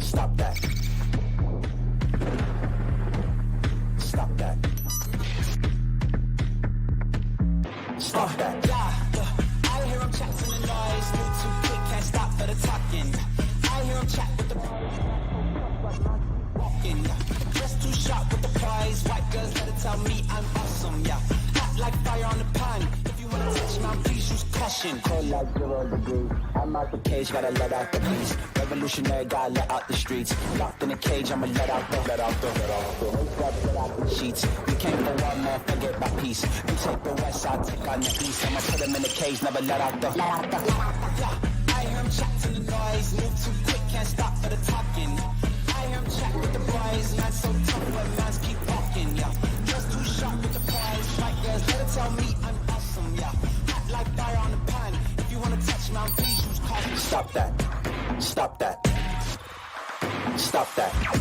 Stop that. Stop that. Stop that. I hear him chat to the noise. Move too quick, can't stop for the talking. I hear him chat with the walking. Just too sharp with the prize. White girls gotta tell me I'm awesome, yeah. Hot like fire on the pan. If you wanna touch my please use caution. Cold like 0 degrees. I'm out the cage, gotta let out the beast. Revolutionary, gotta let out the streets. Locked in a cage, I'ma let out the sheets. We came for one, man, forget my peace. You take the west, I'll take on the east. I'ma put him in the cage, never let out the. Yeah, I hear him chat to the noise. Move too quick, can't stop for the talking. I hear him chat with the boys. Man, so tough, but mans keep walking, yeah. Just too sharp with the prize. White girls, better tell me I'm awesome, yeah. Hot like fire on the pan. If you wanna touch me, please use caution. Stop that. Stop that. Stop that.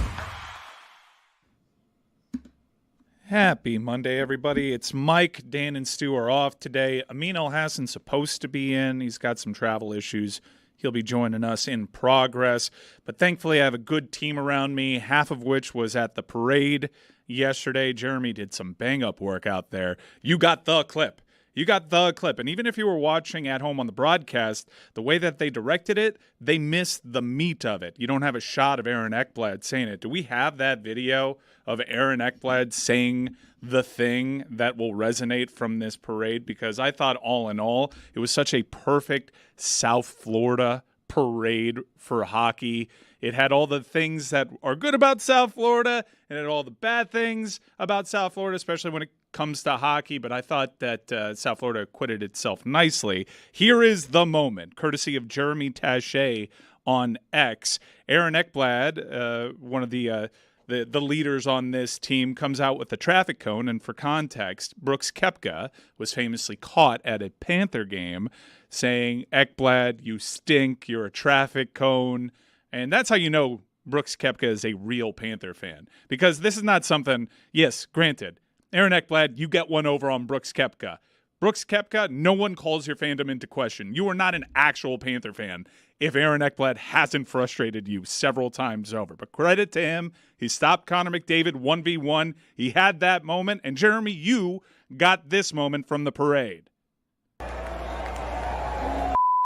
Happy Monday, everybody. It's Mike. Dan and Stu are off today. Amin Al-Hassan's supposed to be in. He's got some travel issues. He'll be joining us in progress. But thankfully, I have a good team around me, half of which was at the parade yesterday. Jeremy did some bang-up work out there. You got the clip. You got the clip. And even if you were watching at home on the broadcast, the way that they directed it, they missed the meat of it. You don't have a shot of Aaron Ekblad saying it. Do we have that video of Aaron Ekblad saying the thing that will resonate from this parade? Because I thought all in all, it was such a perfect South Florida parade for hockey. It had all the things that are good about South Florida and it had all the bad things about South Florida, especially when it comes to hockey, but I thought that South Florida acquitted itself nicely. Here is the moment, courtesy of Jeremy Taché on X. Aaron Ekblad, one of the leaders on this team, comes out with the traffic cone, and for context, Brooks Koepka was famously caught at a Panther game saying, "Ekblad, you stink, you're a traffic cone," and that's how you know Brooks Koepka is a real Panther fan, because this is not something, yes, granted, Aaron Ekblad, you get one over on Brooks Koepka. Brooks Koepka, no one calls your fandom into question. You are not an actual Panther fan if Aaron Ekblad hasn't frustrated you several times over. But credit to him, he stopped Connor McDavid 1v1. He had that moment. And Jeremy, you got this moment from the parade.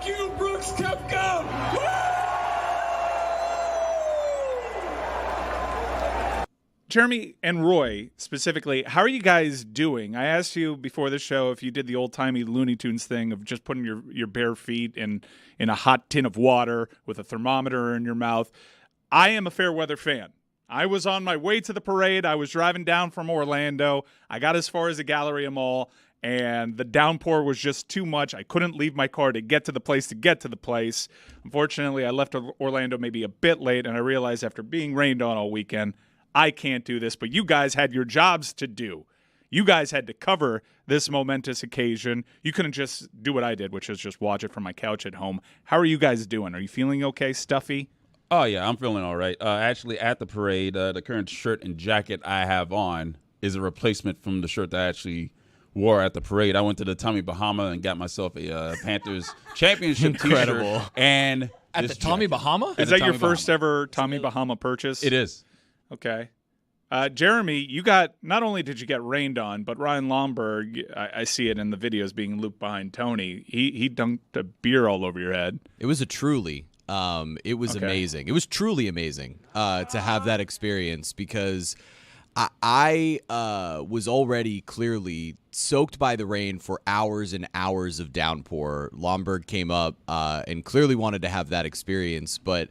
You, Brooks Koepka! Woo! Jeremy and Roy, specifically, how are you guys doing? I asked you before the show if you did the old-timey Looney Tunes thing of just putting your bare feet in a hot tin of water with a thermometer in your mouth. I am a fair weather fan. I was on my way to the parade. I was driving down from Orlando. I got as far as the Galleria Mall, and the downpour was just too much. I couldn't leave my car to get to the place. Unfortunately, I left Orlando maybe a bit late, and I realized after being rained on all weekend, I can't do this, but you guys had your jobs to do. You guys had to cover this momentous occasion. You couldn't just do what I did, which is just watch it from my couch at home. How are you guys doing? Are you feeling okay, Stuffy? Oh, yeah, I'm feeling all right. Actually, at the parade, the current shirt and jacket I have on is a replacement from the shirt that I actually wore at the parade. I went to the Tommy Bahama and got myself a Panthers championship T-shirt. And at the Tommy Bahama? Is that your first ever Tommy Bahama purchase? It is. Okay. Jeremy, you got, not only did you get rained on, but Ryan Lomberg, I see it in the videos being looped behind Tony. He dunked a beer all over your head. It was a truly. It was amazing. It was truly amazing to have that experience, because I was already clearly soaked by the rain for hours and hours of downpour. Lomberg came up and clearly wanted to have that experience, but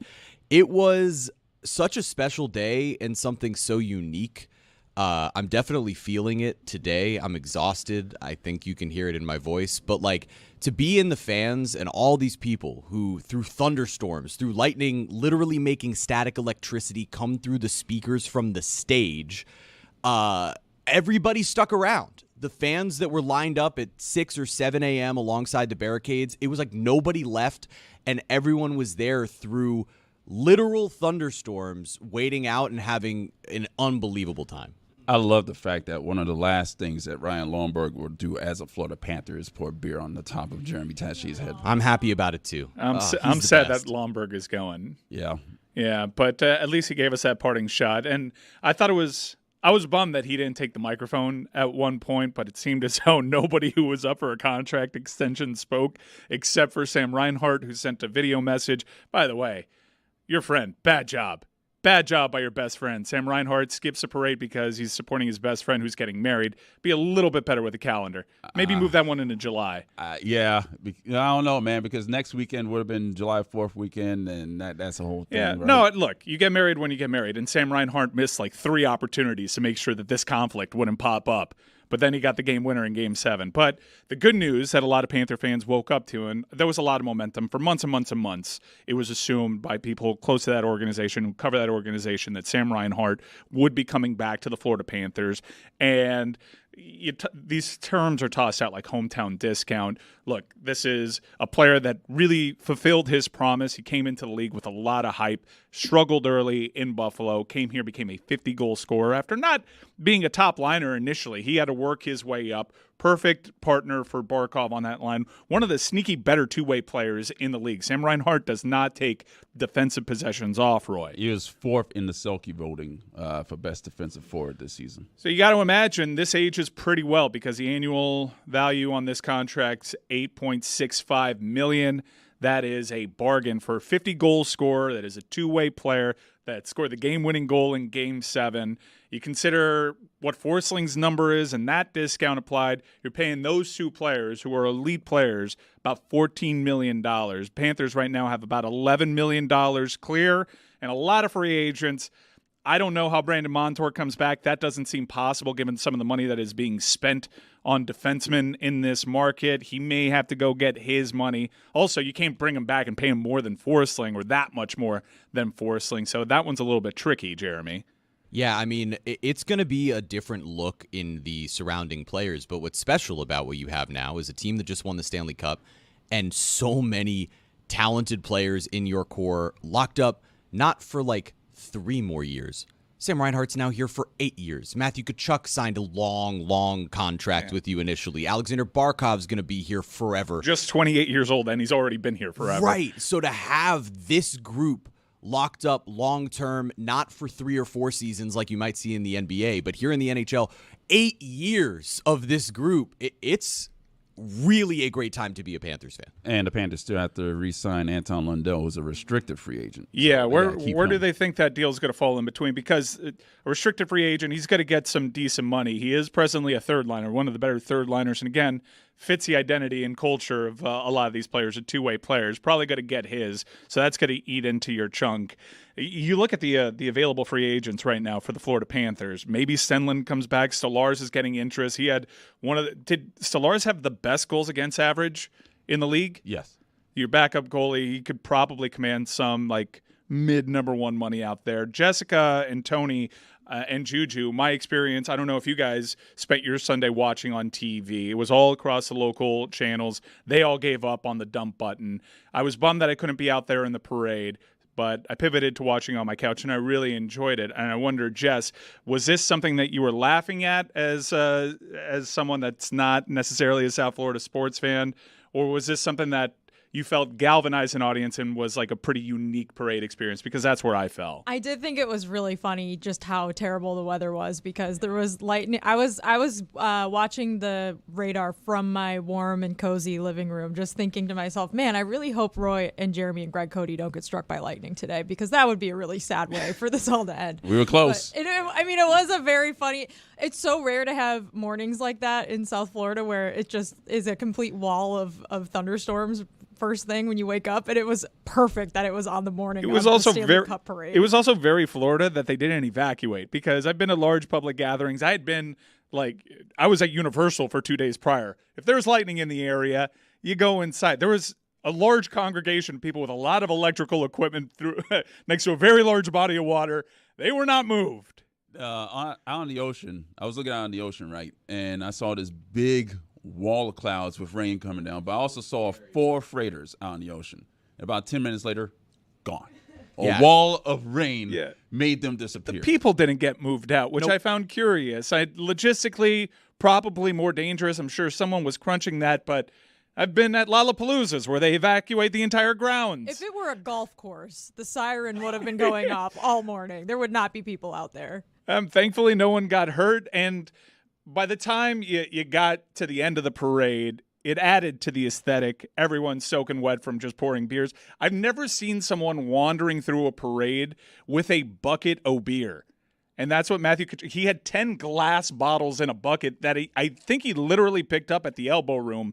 it was such a special day and something so unique. I'm definitely feeling it today. I'm exhausted. I think you can hear it in my voice. But, like, to be in the fans and all these people who, through thunderstorms, through lightning, literally making static electricity come through the speakers from the stage, everybody stuck around. The fans that were lined up at 6 or 7 a.m. alongside the barricades, it was like nobody left, and everyone was there through literal thunderstorms, waiting out and having an unbelievable time. I love the fact that one of the last things that Ryan Lomberg will do as a Florida Panther is pour beer on the top of Jeremy Taché's head. I'm happy about it, too. I'm sad that Lomberg is going. Yeah. Yeah, but at least he gave us that parting shot. And I was bummed that he didn't take the microphone at one point, but it seemed as though nobody who was up for a contract extension spoke except for Sam Reinhart, who sent a video message. By the way, your friend, bad job. Bad job by your best friend. Sam Reinhart skips a parade because he's supporting his best friend who's getting married. Be a little bit better with the calendar. Maybe move that one into July. Yeah. I don't know, man, because next weekend would have been July 4th weekend, and that's a whole thing. Yeah. Right? No, look, you get married when you get married, and Sam Reinhart missed like 3 opportunities to make sure that this conflict wouldn't pop up. But then he got the game winner in Game 7. But the good news that a lot of Panther fans woke up to, and there was a lot of momentum for months and months and months, it was assumed by people close to that organization, who cover that organization, that Sam Reinhart would be coming back to the Florida Panthers. And these terms are tossed out like hometown discount. Look, this is a player that really fulfilled his promise. He came into the league with a lot of hype, struggled early in Buffalo, came here, became a 50-goal scorer after not being a top liner initially. He had to work his way up. Perfect partner for Barkov on that line. One of the sneaky better two-way players in the league. Sam Reinhart does not take defensive possessions off, Roy. He was 4th in the Selke voting for best defensive forward this season. So you got to imagine this ages pretty well because the annual value on this contract's $8.65 million. That is a bargain for a 50-goal scorer. That is a two-way player that scored the game-winning goal in Game 7. You consider what Forsling's number is, and that discount applied. You're paying those two players, who are elite players, about $14 million. Panthers right now have about $11 million clear, and a lot of free agents. I don't know how Brandon Montour comes back. That doesn't seem possible given some of the money that is being spent on defensemen in this market. He may have to go get his money. Also, you can't bring him back and pay him more than Forsling, or that much more than Forsling. So that one's a little bit tricky, Jeremy. Yeah, I mean, it's going to be a different look in the surrounding players, but what's special about what you have now is a team that just won the Stanley Cup and so many talented players in your core locked up, not for like 3 more years. Sam Reinhart's now here for 8 years. Matthew Tkachuk signed a long contract with you initially. Alexander Barkov's going to be here forever. Just 28 years old, and he's already been here forever. Right. So to have this group locked up long-term, not for 3 or 4 seasons like you might see in the NBA, but here in the NHL, 8 years of this group, it's really a great time to be a Panthers fan. And the Panthers still have to re-sign Anton Lundell, who's a restricted free agent. Yeah, so where do they think that deal's going to fall in between? Because a restricted free agent, he's going to get some decent money. He is presently a third liner, one of the better third liners, and again, fits the identity and culture of a lot of these players, are two-way players. Probably going to get his, so that's going to eat into your chunk. You look at the available free agents right now for the Florida Panthers. Maybe Stenlund comes back. Stolarz is getting interest. He had did Stolarz have the best goals against average in the league? Yes. Your backup goalie, he could probably command some like mid number 1 money out there. Jessica and Tony and Juju, my experience, I don't know if you guys spent your Sunday watching on TV. It was all across the local channels. They all gave up on the dump button. I was bummed that I couldn't be out there in the parade, but I pivoted to watching on my couch, and I really enjoyed it. And I wonder, Jess, was this something that you were laughing at as someone that's not necessarily a South Florida sports fan, or was this something that you felt galvanized an audience and was like a pretty unique parade experience? Because that's where I fell. I did think it was really funny just how terrible the weather was, because there was lightning. I was watching the radar from my warm and cozy living room, just thinking to myself, man, I really hope Roy and Jeremy and Greg Cody don't get struck by lightning today, because that would be a really sad way for this all to end. We were close. It was a very funny. It's so rare to have mornings like that in South Florida where it just is a complete wall of thunderstorms first thing when you wake up, and it was perfect that it was on the morning. It was of also the Stanley Cup parade. It was also very Florida that they didn't evacuate, because I've been to large public gatherings. I was at Universal for 2 days prior. If there's lightning in the area, you go inside. There was a large congregation of people with a lot of electrical equipment next to a very large body of water. They were not moved. Out on the ocean, I was looking out on the ocean, right, and I saw this big wall of clouds with rain coming down, but I also saw 4 freighters out in the ocean. About 10 minutes later, gone. A wall of rain made them disappear. The people didn't get moved out, which I found curious. Logistically, probably more dangerous. I'm sure someone was crunching that, but I've been at Lollapaloozas where they evacuate the entire grounds. If it were a golf course, the siren would have been going off all morning. There would not be people out there. Thankfully, no one got hurt. And by the time you got to the end of the parade, it added to the aesthetic. Everyone's soaking wet from just pouring beers. I've never seen someone wandering through a parade with a bucket of beer. And that's what he had 10 glass bottles in a bucket that I think he literally picked up at the elbow room,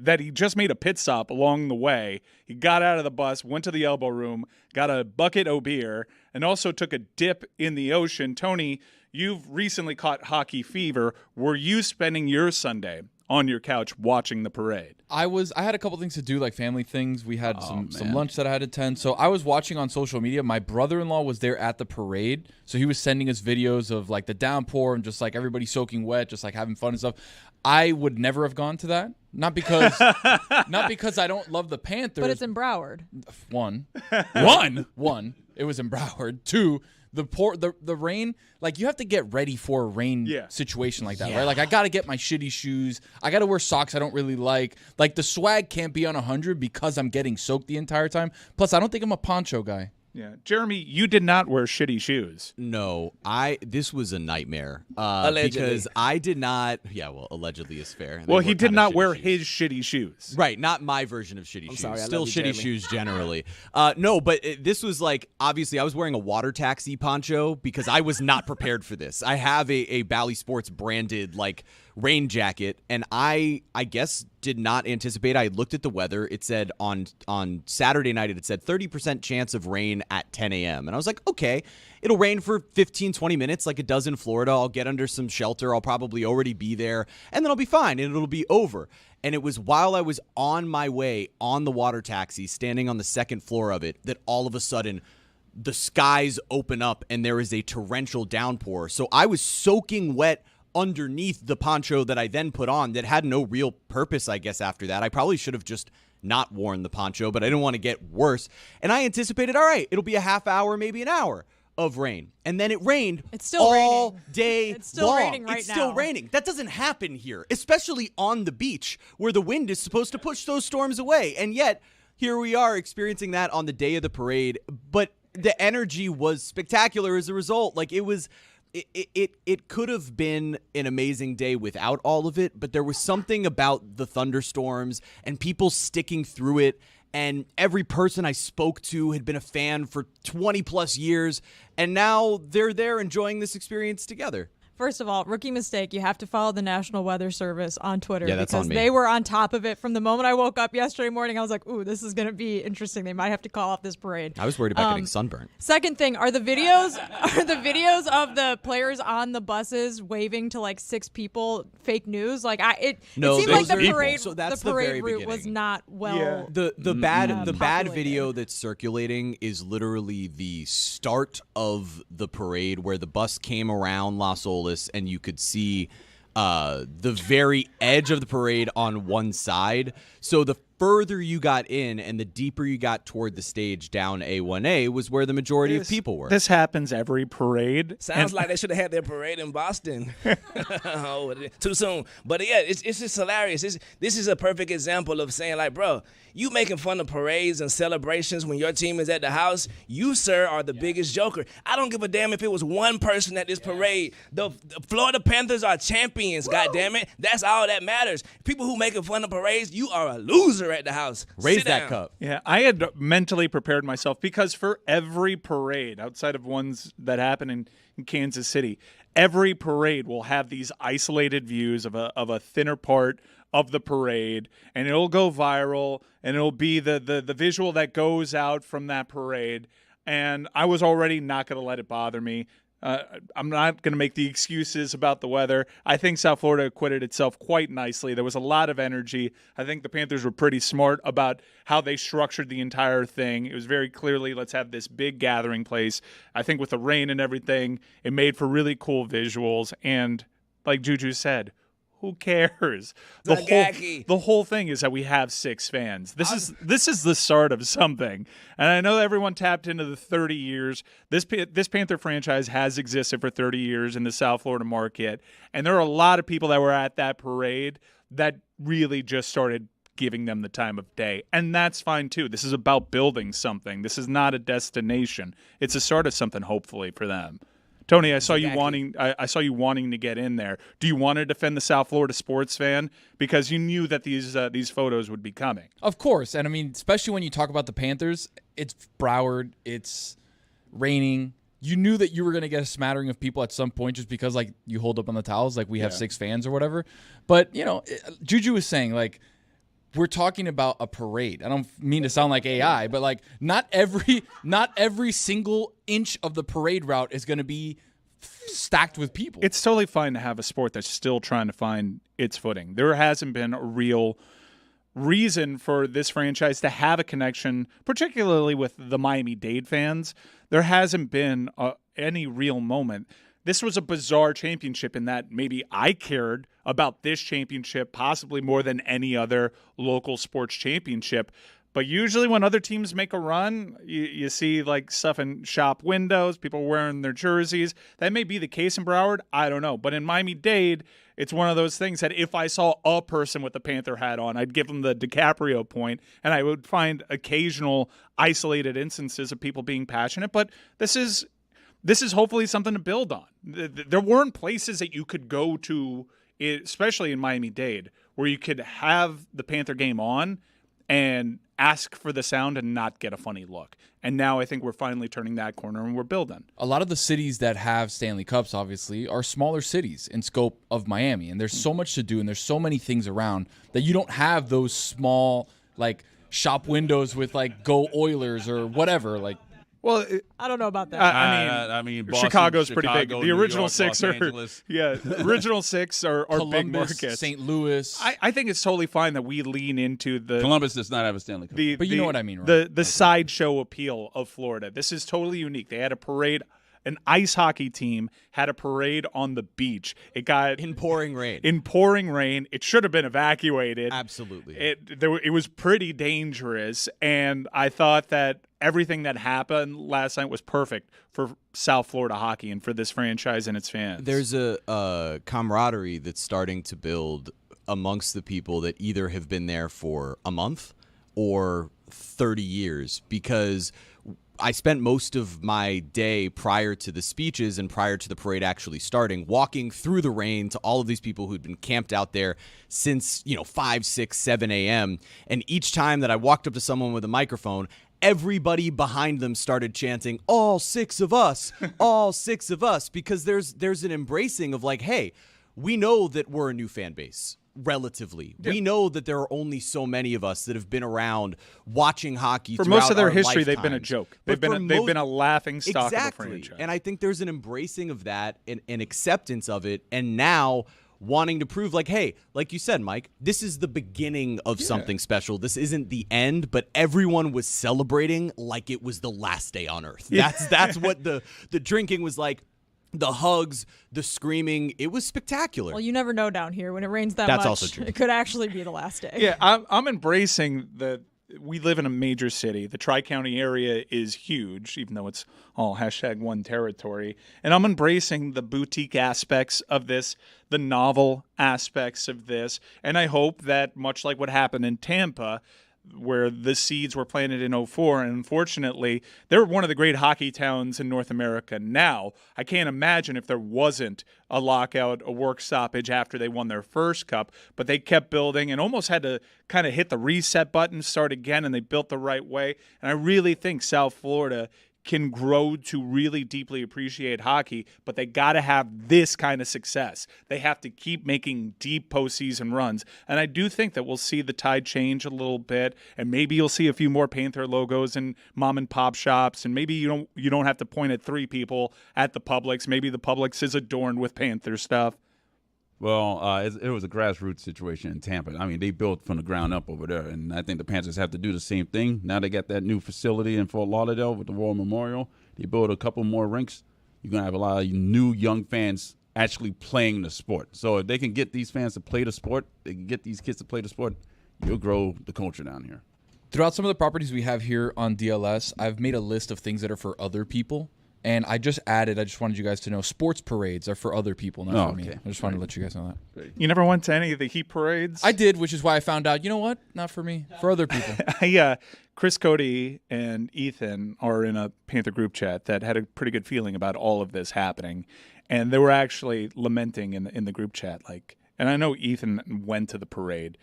that he just made a pit stop along the way. He got out of the bus, went to the elbow room, got a bucket of beer, and also took a dip in the ocean. Tony, you've recently caught hockey fever. Were you spending your Sunday on your couch watching the parade? I had a couple things to do, like family things. We had some lunch that I had to attend. So I was watching on social media. My brother-in-law was there at the parade. So he was sending us videos of like the downpour and just like everybody soaking wet, just like having fun and stuff. I would never have gone to that. Not because I don't love the Panthers. But it's in Broward. One. It was in Broward. Two, the rain, like you have to get ready for a rain situation like that, right? Like I got to get my shitty shoes. I got to wear socks I don't really like. Like the swag can't be on 100 because I'm getting soaked the entire time. Plus, I don't think I'm a poncho guy. Yeah. Jeremy, you did not wear shitty shoes. No, this was a nightmare. Allegedly. Because I did not. Yeah, well, allegedly is fair. Well, he did not wear his shitty shoes. Right, not my version of shitty shoes. sorry, I Still love you, shitty Jeremy. shoes generally. No, but this was like, obviously, I was wearing a water taxi poncho because I was not prepared for this. I have a Bally Sports branded like rain jacket, and I guess did not anticipate. I looked at the weather. It said on Saturday night, it said 30% chance of rain at 10 a.m. And I was like, okay, it'll rain for 15, 20 minutes like it does in Florida. I'll get under some shelter. I'll probably already be there, and then I'll be fine, and it'll be over. And it was while I was on my way on the water taxi, standing on the second floor of it, that all of a sudden the skies open up and there is a torrential downpour. So I was soaking wet underneath the poncho that I then put on that had no real purpose, I guess, after that. I probably should have just not worn the poncho, but I didn't want to get worse. And I anticipated, all right, it'll be a half hour, maybe an hour of rain. And then it rained all day It's still long. raining right It's still now. raining. That doesn't happen here, especially on the beach where the wind is supposed to push those storms away. And yet, here we are experiencing that on the day of the parade. But the energy was spectacular as a result. Like it was... It could have been an amazing day without all of it, but there was something about the thunderstorms and people sticking through it, and every person I spoke to had been a fan for 20 plus years, and now they're there enjoying this experience together. First of all, rookie mistake. You have to follow the National Weather Service on Twitter that's because on me. they were on top of it from the moment I woke up yesterday morning. I was like, ooh, this is going to be interesting. They might have to call off this parade. I was worried about getting sunburned. Second thing, are the videos of the players on the buses waving to like 6 people fake news? Like it No, seemed like those the are parade people. So that's the the very parade route was beginning. not well. The bad populated. video that's circulating is literally the start of the parade where the bus came around Las Olas and you could see the very edge of the parade on one side. So the further you got in and the deeper you got toward the stage down A1A was where the majority of people were. This happens every parade. Sounds like they should have had their parade in Boston. Oh, too soon. But yeah, it's just hilarious. This is a perfect example of saying, like, bro, you making fun of parades and celebrations when your team is at the house. You, sir, are the biggest joker. I don't give a damn if it was one person at this parade. The Florida Panthers are champions, goddammit. That's all that matters. People who making fun of parades, you are a loser at the house. Raise Sit that down. cup. Yeah, I had mentally prepared myself because for every parade, outside of ones that happen in Kansas City, every parade will have these isolated views of a thinner part of the parade, and it'll go viral, and it'll be the visual that goes out from that parade. And I was already not going to let it bother me. I'm not going to make the excuses about the weather. I think South Florida acquitted itself quite nicely. There was a lot of energy. I think the Panthers were pretty smart about how they structured the entire thing. It was very clearly, let's have this big gathering place. I think with the rain and everything, it made for really cool visuals. And like Juju said, who cares? The whole thing is that we have 6 fans. This is the start of something. And I know everyone tapped into the 30 years. This Panther franchise has existed for 30 years in the South Florida market. And there are a lot of people that were at that parade that really just started giving them the time of day. And that's fine too. This is about building something. This is not a destination. It's a start of something, hopefully, for them. Tony, I saw you wanting to get in there. Do you want to defend the South Florida sports fan? Because you knew that these photos would be coming. Of course. And I mean, especially when you talk about the Panthers, it's Broward, it's raining. You knew that you were going to get a smattering of people at some point just because, like, you hold up on the towels, like we have 6 fans or whatever. But, you know, Juju was saying, like, we're talking about a parade. I don't mean to sound like AI, but like not every single inch of the parade route is going to be stacked with people. It's totally fine to have a sport that's still trying to find its footing. There hasn't been a real reason for this franchise to have a connection, particularly with the Miami-Dade fans. There hasn't been any real moment. This was a bizarre championship in that maybe I cared about this championship possibly more than any other local sports championship. But usually when other teams make a run, you see like stuff in shop windows, people wearing their jerseys. That may be the case in Broward. I don't know. But in Miami-Dade, it's one of those things that if I saw a person with a Panther hat on, I'd give them the DiCaprio point, and I would find occasional isolated instances of people being passionate. But this is hopefully something to build on. There weren't places that you could go to, especially in Miami-Dade, where you could have the Panther game on and ask for the sound and not get a funny look. And now I think we're finally turning that corner and we're building. A lot of the cities that have Stanley Cups, obviously, are smaller cities in scope of Miami. And there's so much to do and there's so many things around that you don't have those small, like, shop windows with, like, Go Oilers or whatever, like. Well, I don't know about that. I mean, Boston, Chicago's pretty big. The New original York, 6 Los are, Angeles. the original 6 are Columbus, big markets. St. Louis. I think it's totally fine that we lean into the Columbus does not have a Stanley Cup. But you know what I mean, right? The sideshow appeal of Florida. This is totally unique. They had a parade. An ice hockey team had a parade on the beach. It got In pouring rain. It should have been evacuated. Absolutely. It was pretty dangerous, and I thought that everything that happened last night was perfect for South Florida hockey and for this franchise and its fans. There's a camaraderie that's starting to build amongst the people that either have been there for a month or 30 years, because I spent most of my day prior to the speeches and prior to the parade actually starting, walking through the rain to all of these people who'd been camped out there since, 5, 6, 7 a.m. And each time that I walked up to someone with a microphone, everybody behind them started chanting, "All 6 of us, all 6 of us," because there's an embracing of like, hey, we know that we're a new fan base. Relatively, we know that there are only so many of us that have been around watching hockey for most of their our history. lifetimes. They've been a joke. They've been a laughing stock of the franchise. And I think there's an embracing of that and an acceptance of it, and now wanting to prove like, hey, like you said, Mike, this is the beginning of something special. This isn't the end, but everyone was celebrating like it was the last day on earth. That's what the drinking was like. The hugs, the screaming, it was spectacular. Well, you never know down here. When it rains that That's much, also true. It could actually be the last day. Yeah, I'm embracing we live in a major city. The Tri-County area is huge, even though it's all #1 territory. And I'm embracing the boutique aspects of this, the novel aspects of this. And I hope that, much like what happened in Tampa, where the seeds were planted in 2004, and unfortunately, they're one of the great hockey towns in North America now. I can't imagine if there wasn't a lockout, a work stoppage after they won their first cup, but they kept building and almost had to kind of hit the reset button, start again, and they built the right way. And I really think South Florida can grow to really deeply appreciate hockey, but they got to have this kind of success. They have to keep making deep postseason runs. And I do think that we'll see the tide change a little bit, and maybe you'll see a few more Panther logos in mom and pop shops, and maybe you don't have to point at 3 people at the Publix. Maybe the Publix is adorned with Panther stuff. Well, it was a grassroots situation in Tampa. I mean, they built from the ground up over there, and I think the Panthers have to do the same thing. Now they got that new facility in Fort Lauderdale with the War Memorial. They built a couple more rinks. You're going to have a lot of new young fans actually playing the sport. So if they can get these fans to play the sport, they can get these kids to play the sport, you'll grow the culture down here. Throughout some of the properties we have here on DLS, I've made a list of things that are for other people. And I just wanted you guys to know, sports parades are for other people, not for me. I just wanted to let you guys know that. You never went to any of the Heat parades? I did, which is why I found out, you know what? Not for me, for other people. Chris Cody and Ethan are in a Panther group chat that had a pretty good feeling about all of this happening. And they were actually lamenting in the group chat, like, and I know Ethan went to the parade.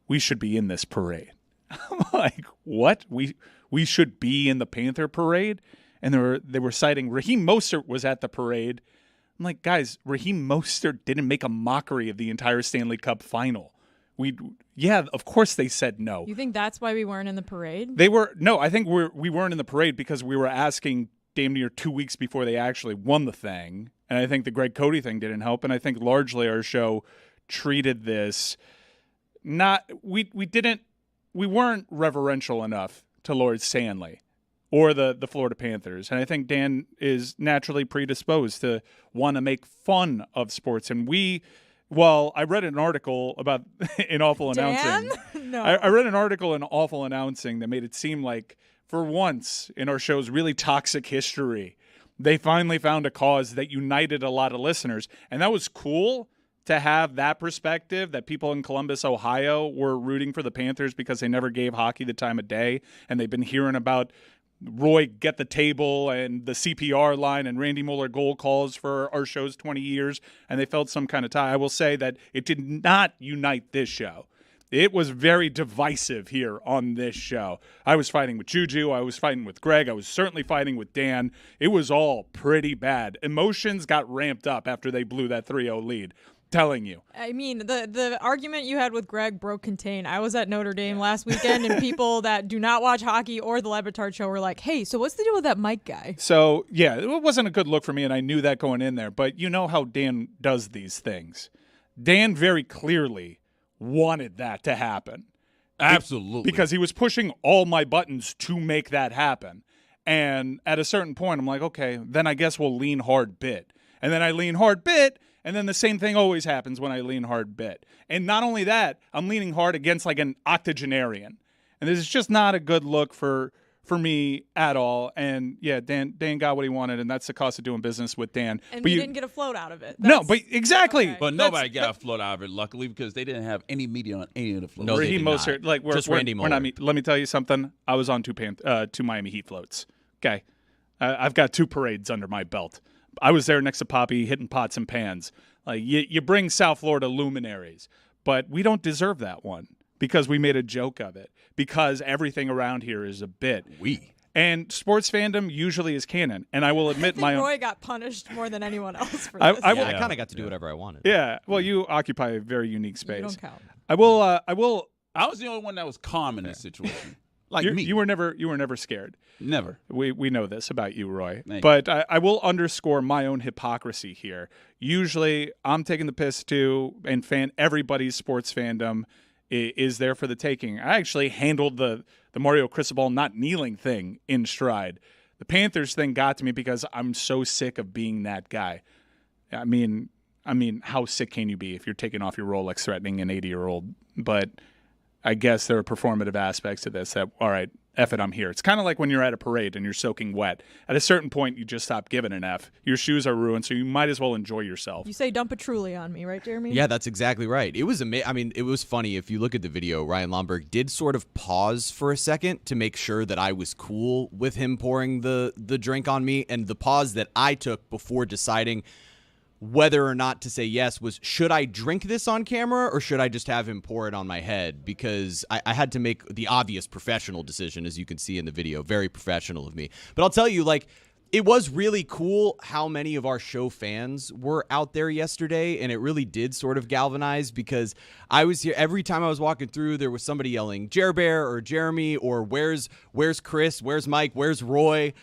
We should be in this parade. I'm like, what? We should be in the Panther parade? And they were citing Raheem Mostert was at the parade. I'm like, guys, Raheem Mostert didn't make a mockery of the entire Stanley Cup final. Of course they said no. You think that's why we weren't in the parade? I think we weren't in the parade because we were asking damn near 2 weeks before they actually won the thing. And I think the Greg Cody thing didn't help. And I think largely our show treated this we weren't reverential enough to Lord Stanley or the Florida Panthers. And I think Dan is naturally predisposed to want to make fun of sports. And I read an article about in Awful Announcing. No. I read an article in Awful Announcing that made it seem like for once in our show's really toxic history, they finally found a cause that united a lot of listeners. And that was cool to have that perspective, that people in Columbus, Ohio were rooting for the Panthers because they never gave hockey the time of day. And they've been hearing about Roy get the table and the CPR line and Randy Mueller goal calls for our show's 20 years. And they felt some kind of tie. I will say that it did not unite this show. It was very divisive here on this show. I was fighting with Juju. I was fighting with Greg. I was certainly fighting with Dan. It was all pretty bad. Emotions got ramped up after they blew that 3-0 lead. Telling you. I mean, the argument you had with Greg broke contain. I was at Notre Dame last weekend, and people that do not watch hockey or the Le Batard Show were like, hey, so what's the deal with that Mike guy? So, yeah, it wasn't a good look for me, and I knew that going in there. But you know how Dan does these things. Dan very clearly wanted that to happen. Absolutely. Because he was pushing all my buttons to make that happen. And at a certain point, I'm like, okay, then I guess we'll lean hard bit. And then I lean hard bit, and then the same thing always happens when I lean hard bit. And not only that, I'm leaning hard against like an octogenarian. And this is just not a good look for me at all. And yeah, Dan got what he wanted, and that's the cost of doing business with Dan. And we didn't get a float out of it. No, but exactly. Okay. But nobody got a float out of it, luckily, because they didn't have any media on any of the floats. No, they Raheem did Mostert, not. like Just Randy Mueller. Let me tell you something. I was on two Miami Heat floats. Okay, I've got 2 parades under my belt. I was there next to Poppy hitting pots and pans. Like you bring South Florida luminaries, but we don't deserve that one because we made a joke of it. Because everything around here is a bit. And sports fandom usually is canon. And I will admit Roy got punished more than anyone else for this. I kind of got to do whatever I wanted. Yeah. Well, you occupy a very unique space. You don't count. I will. I was the only one that was calm in this situation. Like me. You were never scared. Never. We know this about you, Roy. Thank but I will underscore my own hypocrisy here. Usually, I'm taking the piss too, and everybody's sports fandom is there for the taking. I actually handled the Mario Cristobal not kneeling thing in stride. The Panthers thing got to me because I'm so sick of being that guy. I mean, how sick can you be if you're taking off your Rolex threatening an 80-year-old? But I guess there are performative aspects to this that, all right, F it, I'm here. It's kind of like when you're at a parade and you're soaking wet. At a certain point, you just stop giving an F. Your shoes are ruined, so you might as well enjoy yourself. You say dump a truly on me, right, Jeremy? Yeah, that's exactly right. It was I mean, it was funny. If you look at the video, Ryan Lomberg did sort of pause for a second to make sure that I was cool with him pouring the drink on me. And the pause that I took before deciding whether or not to say yes was, should I drink this on camera or should I just have him pour it on my head? Because I had to make the obvious professional decision, as you can see in the video. Very professional of me. But I'll tell you, like, it was really cool how many of our show fans were out there yesterday, and it really did sort of galvanize because I was here every time I was walking through, there was somebody yelling Jer Bear or Jeremy or where's Chris, where's Mike, where's Roy,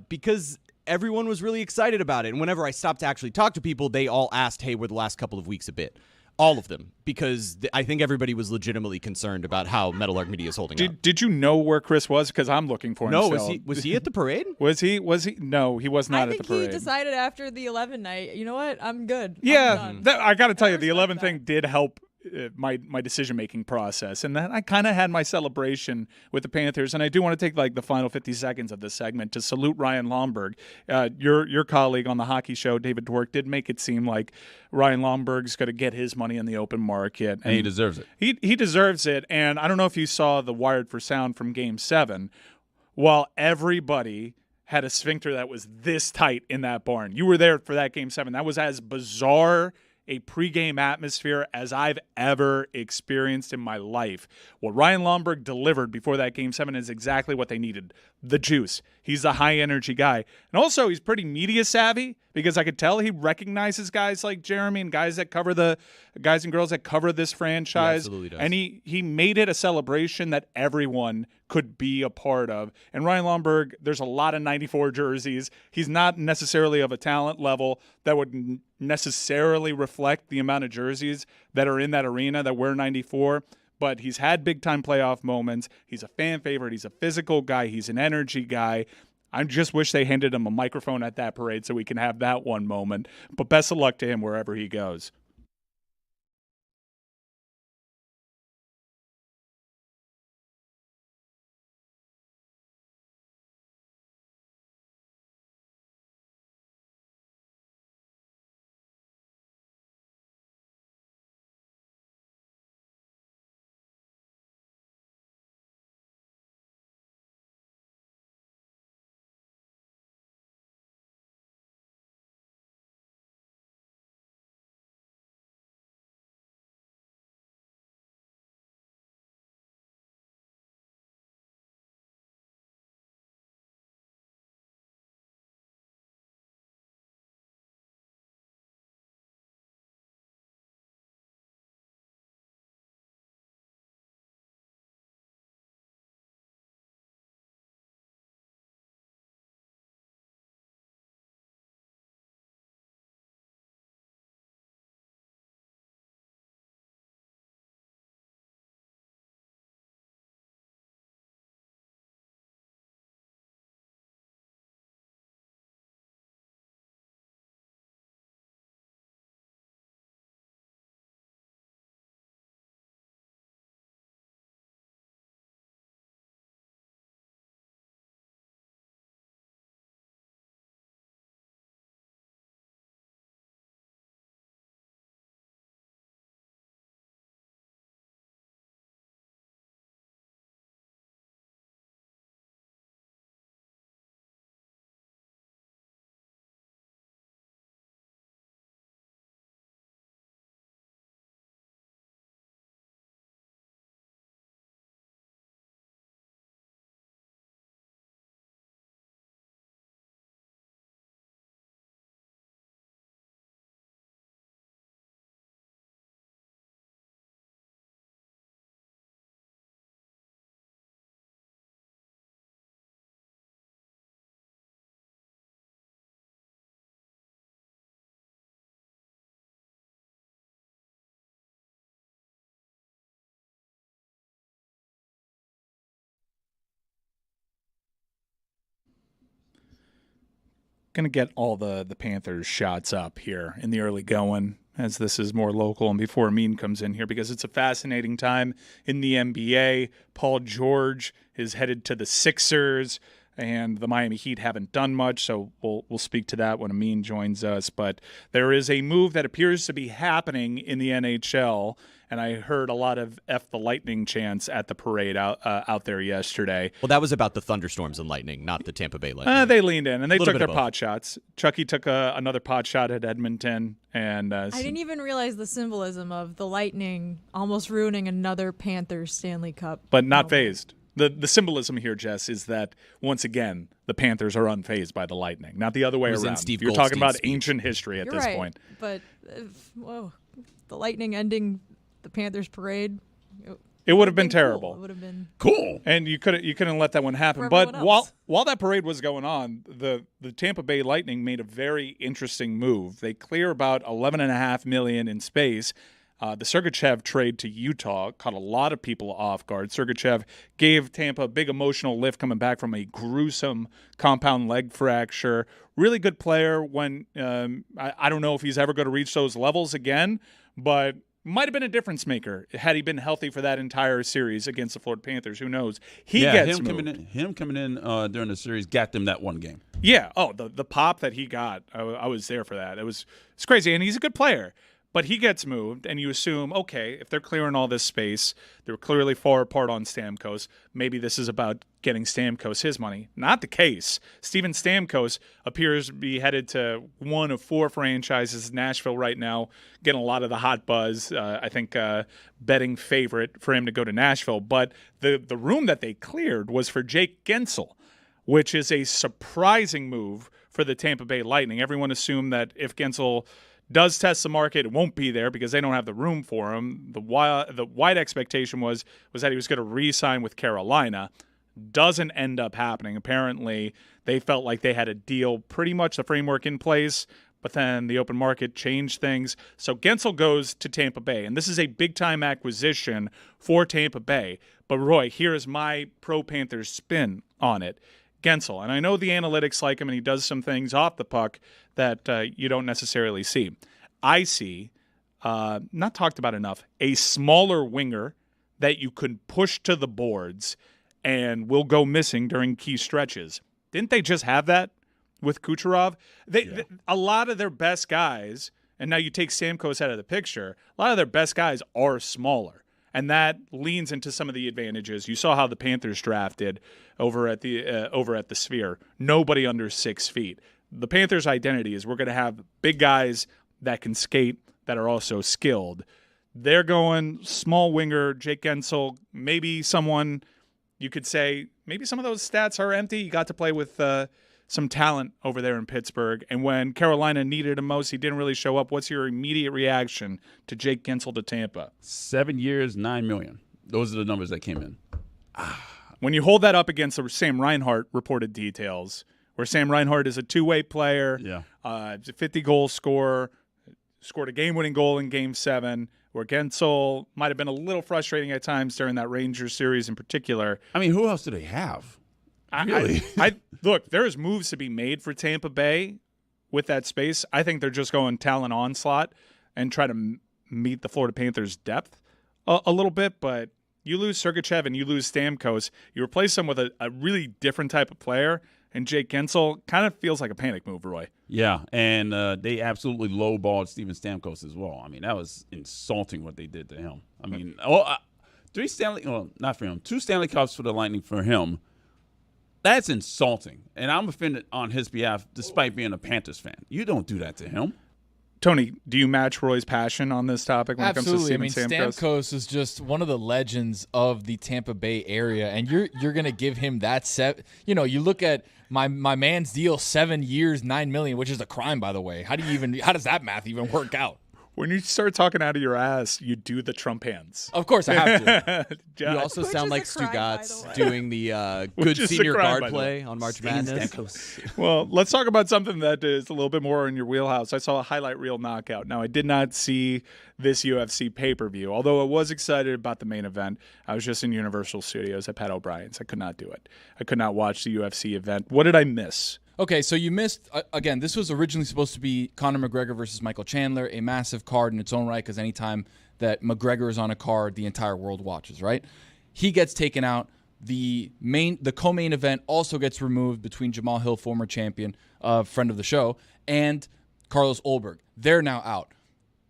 because everyone was really excited about it. And whenever I stopped to actually talk to people, they all asked, hey, were the last couple of weeks a bit? All of them, because I think everybody was legitimately concerned about how Metal Arc Media is holding up. Did you know where Chris was? Because I'm looking for him still. Was he at the parade? Was he? No, he was not at the parade. I think he decided after the 11 night, you know what? I'm good. Yeah, I got to tell you, the 11 thing did help my decision-making process. And then I kind of had my celebration with the Panthers. And I do want to take like the final 50 seconds of this segment to salute Ryan Lomberg. Your colleague on the hockey show, David Dwork, did make it seem like Ryan Lomberg's going to get his money in the open market. And he deserves it. He deserves it. And I don't know if you saw the Wired for Sound from Game 7. While everybody had a sphincter that was this tight in that barn. You were there for that Game 7. That was as bizarre a pregame atmosphere as I've ever experienced in my life. What Ryan Lomberg delivered before that Game 7 is exactly what they needed. The juice. He's a high-energy guy. And also, he's pretty media savvy because I could tell he recognizes guys like Jeremy and guys and girls that cover this franchise. He absolutely does. And he made it a celebration that everyone could be a part of. And Ryan Lomberg, there's a lot of 94 jerseys. He's not necessarily of a talent level that would necessarily reflect the amount of jerseys that are in that arena that wear 94. But he's had big-time playoff moments. He's a fan favorite. He's a physical guy. He's an energy guy. I just wish they handed him a microphone at that parade so we can have that one moment. But best of luck to him wherever he goes. Going to get all the Panthers shots up here in the early going as this is more local and before Amin comes in here because it's a fascinating time in the NBA. Paul George is headed to the Sixers and the Miami Heat haven't done much, so we'll speak to that when Amin joins us. But there is a move that appears to be happening in the NHL, and I heard a lot of F the Lightning chants at the parade out there yesterday. Well, that was about the thunderstorms and lightning, not the Tampa Bay Lightning. They leaned in, and they took their pot shots. Chucky took another pot shot at Edmonton. And I didn't even realize the symbolism of the Lightning almost ruining another Panthers Stanley Cup. But not phased. The symbolism here, Jess, is that, once again, the Panthers are unfazed by the Lightning, not the other way around. You're talking about ancient history at this point. But, the Lightning ending the Panthers parade. It would have been terrible. It would have been cool. And you couldn't let that one happen. But while that parade was going on, the Tampa Bay Lightning made a very interesting move. They clear about $11.5 million in space. The Stugotz trade to Utah caught a lot of people off guard. Stugotz gave Tampa a big emotional lift coming back from a gruesome compound leg fracture. Really good player when I don't know if he's ever going to reach those levels again, but Might have been a difference maker had he been healthy for that entire series against the Florida Panthers. Who knows? Gets moved. Him coming in during the series got them that one game. Yeah. Oh, the pop that he got, I was there for that. It's crazy, and he's a good player. But he gets moved, and you assume, okay, if they're clearing all this space, they're clearly far apart on Stamkos. Maybe this is about getting Stamkos his money. Not the case. Steven Stamkos appears to be headed to one of 4 franchises in Nashville right now, getting a lot of the hot buzz. I think betting favorite for him to go to Nashville. But the room that they cleared was for Jake Gensel, which is a surprising move for the Tampa Bay Lightning. Everyone assumed that if Gensel does test the market, it won't be there because they don't have the room for him. The wide expectation was that he was going to re-sign with Carolina. Doesn't end up happening. Apparently, they felt like they had a deal, pretty much the framework in place, but then the open market changed things. So Gensel goes to Tampa Bay, and this is a big-time acquisition for Tampa Bay. But Roy, here's my pro-Panthers spin on it. Gensel, and I know the analytics like him, and he does some things off the puck that you don't necessarily see. I see, not talked about enough, a smaller winger that you could push to the boards and will go missing during key stretches. Didn't they just have that with Kucherov? A lot of their best guys, and now you take Stamkos out of the picture, a lot of their best guys are smaller. And that leans into some of the advantages. You saw how the Panthers drafted over at the Sphere. Nobody under 6 feet. The Panthers' identity is we're going to have big guys that can skate, that are also skilled. They're going small winger, Jake Gensel, maybe someone you could say, maybe some of those stats are empty. You got to play with some talent over there in Pittsburgh. And when Carolina needed him most, he didn't really show up. What's your immediate reaction to Jake Gensel to Tampa? 7 years, $9 million. Those are the numbers that came in. When you hold that up against the Sam Reinhart reported details, where Sam Reinhart is a two-way player, a 50-goal scorer, scored a game-winning goal in Game 7, where Gensel might have been a little frustrating at times during that Rangers series in particular. I mean, who else do they have? Really? Look, there's moves to be made for Tampa Bay with that space. I think they're just going talent onslaught and try to meet the Florida Panthers' depth a little bit. But you lose Sergachev and you lose Stamkos. You replace them with a really different type of player. And Jake Gensel kind of feels like a panic move, Roy. Yeah, and they absolutely lowballed Steven Stamkos as well. I mean, that was insulting what they did to him. I mean, 2 Stanley Cups for the Lightning for him. That's insulting, and I'm offended on his behalf despite being a Panthers fan. You don't do that to him. Tony, do you match Roy's passion on this topic when Absolutely. it comes to Steven Stamkos? Stamkos is just one of the legends of the Tampa Bay area, and you're going to give him that set. You know, you look at my man's deal, 7 years, $9 million, which is a crime, by the way. How does that math even work out? When you start talking out of your ass, you do the Trump hands. Of course, I have to. You also sound like Stugotz the doing the good senior guard play on March Madness. Well, let's talk about something that is a little bit more in your wheelhouse. I saw a highlight reel knockout. Now, I did not see this UFC pay-per-view, although I was excited about the main event. I was just in Universal Studios at Pat O'Brien's. I could not do it. I could not watch the UFC event. What did I miss? Okay, so you missed, again, this was originally supposed to be Conor McGregor versus Michael Chandler, a massive card in its own right, because anytime that McGregor is on a card, the entire world watches, right? He gets taken out. The co-main event also gets removed between Jamal Hill, former champion, friend of the show, and Carlos Ulberg. They're now out.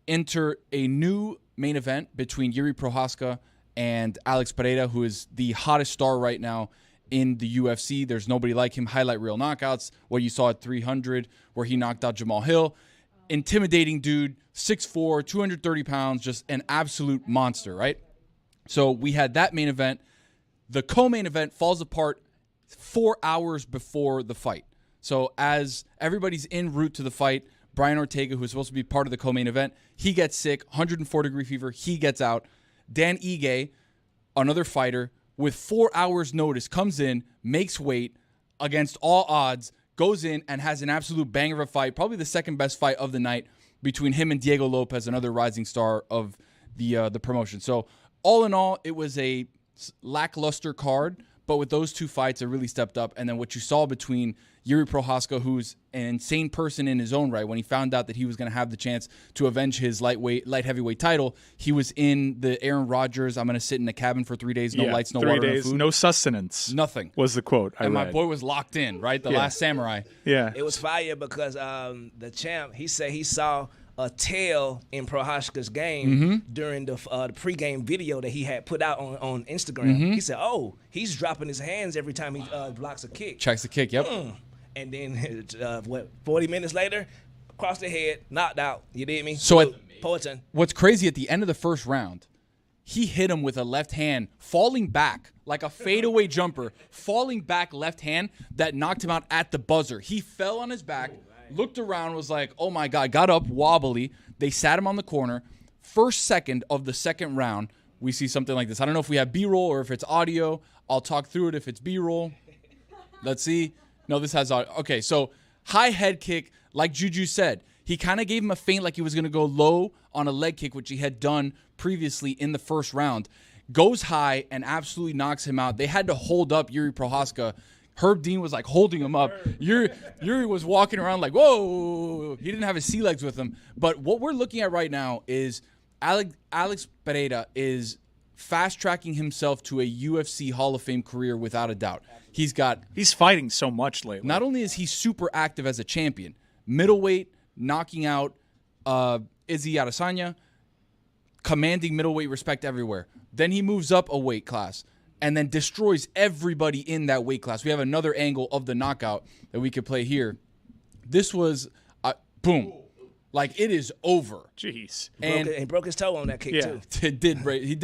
Enter a new main event between Yuri Prohaska and Alex Pereira, who is the hottest star right now in the UFC. There's nobody like him. Highlight reel knockouts. What you saw at 300 where he knocked out Jamal Hill. Intimidating dude, 6'4", 230 pounds, just an absolute monster, right? So we had that main event. The co-main event falls apart 4 hours before the fight. So as everybody's en route to the fight, Brian Ortega, who's supposed to be part of the co-main event, he gets sick, 104-degree fever. He gets out. Dan Ige, another fighter, with 4 hours notice, comes in, makes weight against all odds, goes in and has an absolute banger of a fight, probably the second best fight of the night between him and Diego Lopez, another rising star of the promotion. So all in all, it was a lackluster card, But with those two fights, it really stepped up. And then what you saw between Yuri Prochazka, who's an insane person in his own right, when he found out that he was going to have the chance to avenge his light heavyweight title, he was in the Aaron Rodgers, I'm going to sit in a cabin for 3 days, no lights, no water, 3 days, no food. no sustenance. Nothing. Was the quote I And read. my boy was locked in, right? The Last Samurai. Yeah. It was fire because the champ, he said he saw a tail in Prochazka's game during the pregame video that he had put out on Instagram. He said, "Oh, he's dropping his hands every time he blocks a kick." Checks the kick, yep. And then 40 minutes later, across the head, knocked out. You did me? So Poetin. What's crazy, at the end of the first round, he hit him with a left hand, falling back like a fadeaway jumper, falling back left hand that knocked him out at the buzzer. He fell on his back, looked around, was like, oh my God, got up wobbly. They sat him on the corner. First second of the second round, we see something like this. I don't know if we have B-roll or if it's audio. I'll talk through it if it's B-roll. Let's see. No, this has audio. Okay, so high head kick, like Juju said. He kind of gave him a feint like he was going to go low on a leg kick, which he had done previously in the first round. Goes high and absolutely knocks him out. They had to hold up Yuri Prochazka. Herb Dean was like holding him up. Yuri was walking around like, whoa. He didn't have his sea legs with him. But what we're looking at right now is Alex Pereira is fast-tracking himself to a UFC Hall of Fame career without a doubt. He's fighting so much lately. Not only is he super active as a champion, middleweight, knocking out Izzy Adesanya, commanding middleweight respect everywhere. Then he moves up a weight class and then destroys everybody in that weight class. We have another angle of the knockout that we could play here. This was, boom. Like, it is over. Jeez. And he broke his toe on that kick, too. He did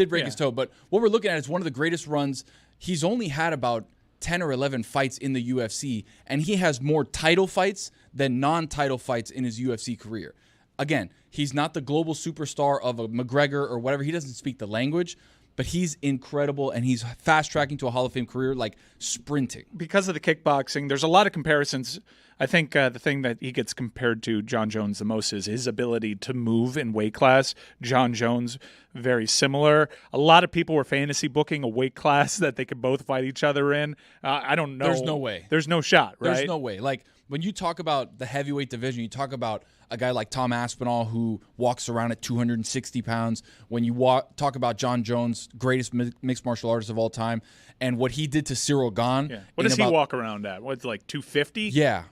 break his toe. But what we're looking at is one of the greatest runs. He's only had about 10 or 11 fights in the UFC, and he has more title fights than non-title fights in his UFC career. Again, he's not the global superstar of a McGregor or whatever. He doesn't speak the language, but he's incredible, and he's fast-tracking to a Hall of Fame career like sprinting. Because of the kickboxing, there's a lot of comparisons. I think the thing that he gets compared to John Jones the most is his ability to move in weight class. John Jones, very similar. A lot of people were fantasy booking a weight class that they could both fight each other in. I don't know. There's no way. There's no shot, right? There's no way. Like, when you talk about the heavyweight division, you talk about a guy like Tom Aspinall who walks around at 260 pounds. When you talk about John Jones, greatest mixed martial artist of all time, and what he did to Cyril Gane. Yeah. What does he walk around at? What's like 250? Yeah.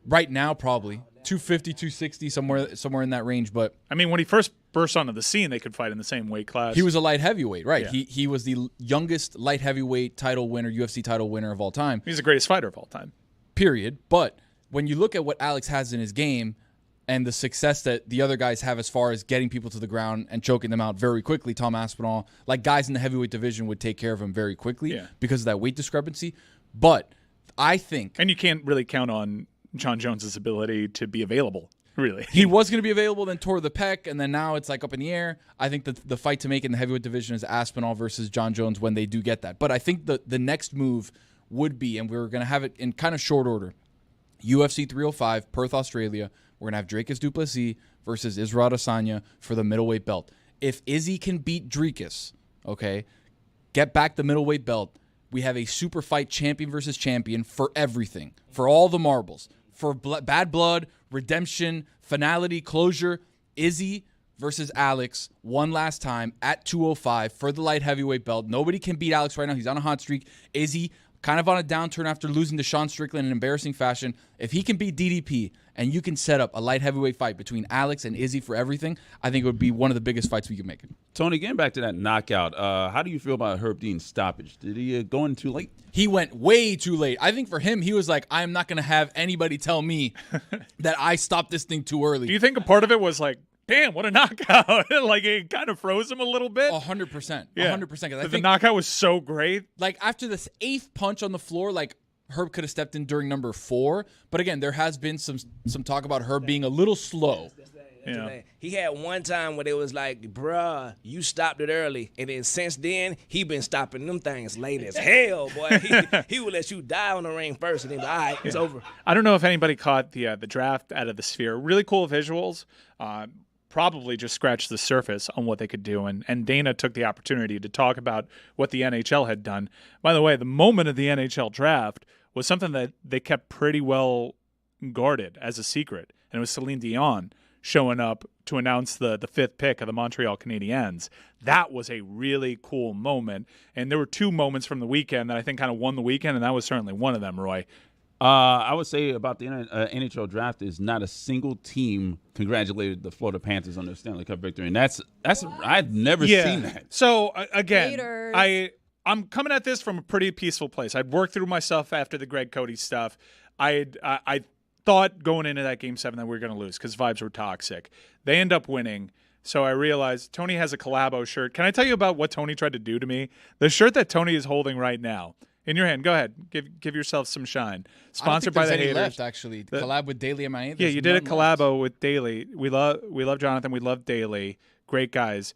Right now, probably 250, 260, somewhere in that range. But I mean, when he first burst onto the scene, they could fight in the same weight class. He was a light heavyweight, right? Yeah. He was the youngest light heavyweight title winner, UFC title winner of all time. He's the greatest fighter of all time. Period. But when you look at what Alex has in his game and the success that the other guys have as far as getting people to the ground and choking them out very quickly, Tom Aspinall, like guys in the heavyweight division would take care of him very quickly because of that weight discrepancy. But I think... And you can't really count on John Jones's ability to be available, really. He was going to be available, then tore the pec, and then now it's like up in the air. I think that the fight to make in the heavyweight division is Aspinall versus John Jones when they do get that. But I think the next move would be, and we're going to have it in kind of short order, UFC 305, Perth, Australia. We're going to have Dricus du Plessis versus Israel Adesanya for the middleweight belt. If Izzy can beat Dricus, okay, get back the middleweight belt, we have a super fight champion versus champion for everything, for all the marbles, for bad blood, redemption, finality, closure. Izzy versus Alex one last time at 205 for the light heavyweight belt. Nobody can beat Alex right now. He's on a hot streak. Izzy kind of on a downturn after losing to Sean Strickland in embarrassing fashion. If he can beat DDP and you can set up a light heavyweight fight between Alex and Izzy for everything, I think it would be one of the biggest fights we could make. Tony, getting back to that knockout, how do you feel about Herb Dean's stoppage? Did he go in too late? He went way too late. I think for him, he was like, I'm not going to have anybody tell me that I stopped this thing too early. Do you think a part of it was like, damn, what a knockout. Like, it kind of froze him a little bit. 100%. Yeah. 100%. The knockout was so great. Like, after this 8th punch on the floor, like, Herb could have stepped in during number 4. But again, there has been some talk about Herb being a little slow. Yeah. He had one time where it was like, bruh, you stopped it early. And then since then, he been stopping them things late as hell, boy. He would let you die on the ring first and then, all right, it's over. I don't know if anybody caught the draft out of the sphere. Really cool visuals. probably just scratched the surface on what they could do. And Dana took the opportunity to talk about what the NHL had done. By the way, the moment of the NHL draft was something that they kept pretty well guarded as a secret. And it was Celine Dion showing up to announce the fifth pick of the Montreal Canadiens. That was a really cool moment. And there were two moments from the weekend that I think kind of won the weekend, and that was certainly one of them, Roy. I would say about the NHL draft is not a single team congratulated the Florida Panthers on their Stanley Cup victory, and that's I've never seen that. So again, Haters. I'm coming at this from a pretty peaceful place. I'd worked through myself after the Greg Cody stuff. I thought going into that Game 7 that we were going to lose because vibes were toxic. They end up winning. So I realized Tony has a Collabo shirt. Can I tell you about what Tony tried to do to me? The shirt that Tony is holding right now. In your hand, go ahead. Give yourself some shine. Sponsored by the any Haters. left, actually. Collab with Daily and Yeah, you did a collabo with Daily. We love Jonathan. We love Daily. Great guys.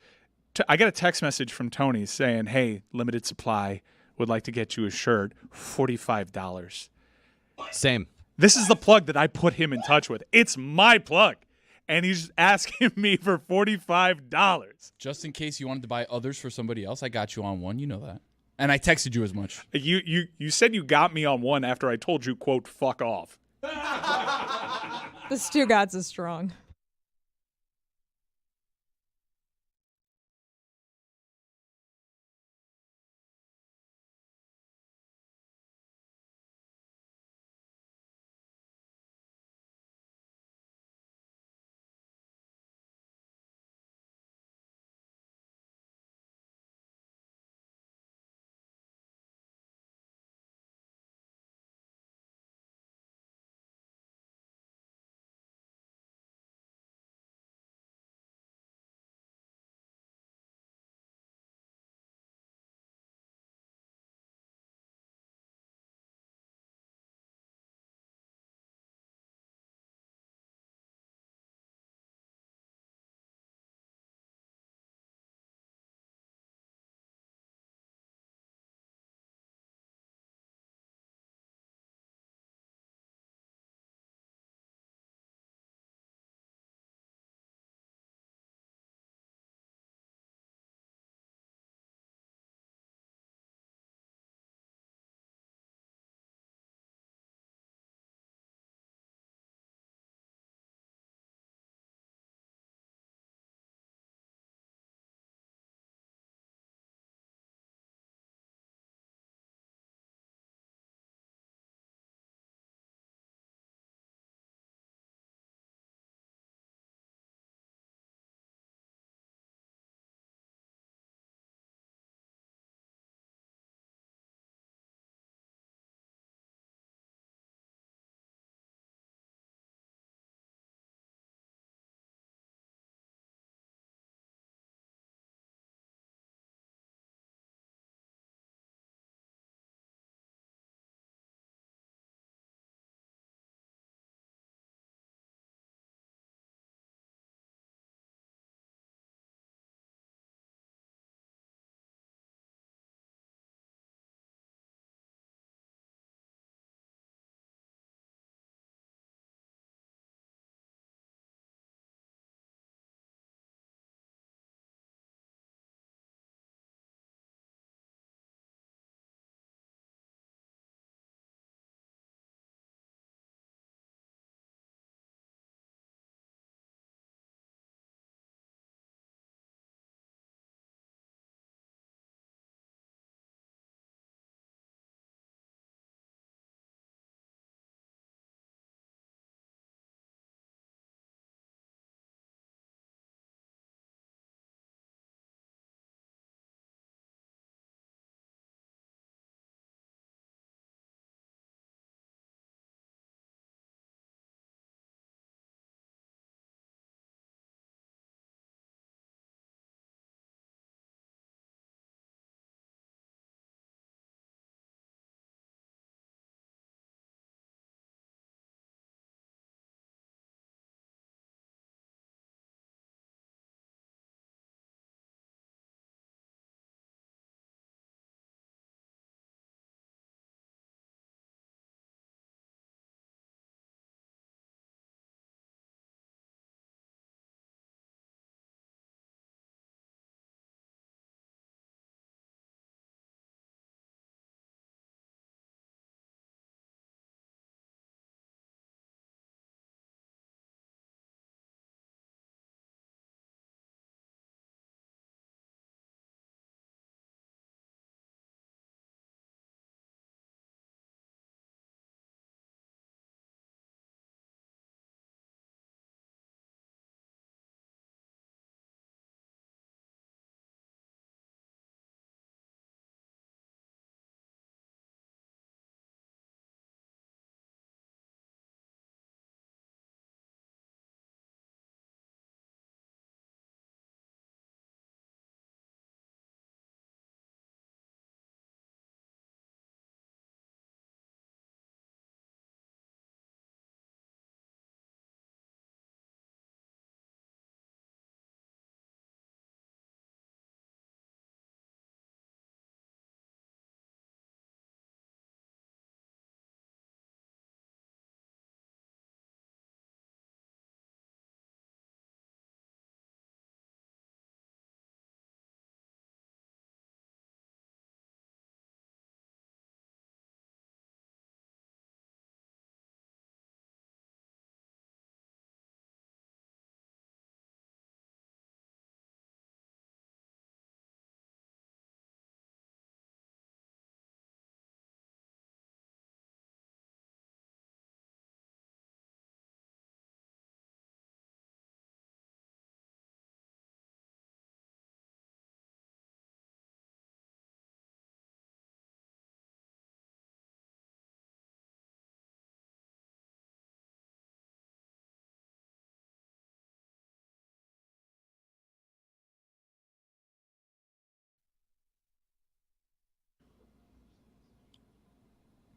I got a text message from Tony saying, "Hey, limited supply. Would like to get you a shirt. $45." Same. This is the plug that I put him in touch with. It's my plug, and he's asking me for $45. Just in case you wanted to buy others for somebody else, I got you on one. You know that. And I texted you as much. You said you got me on one after I told you, quote, fuck off. The Stugotz is strong.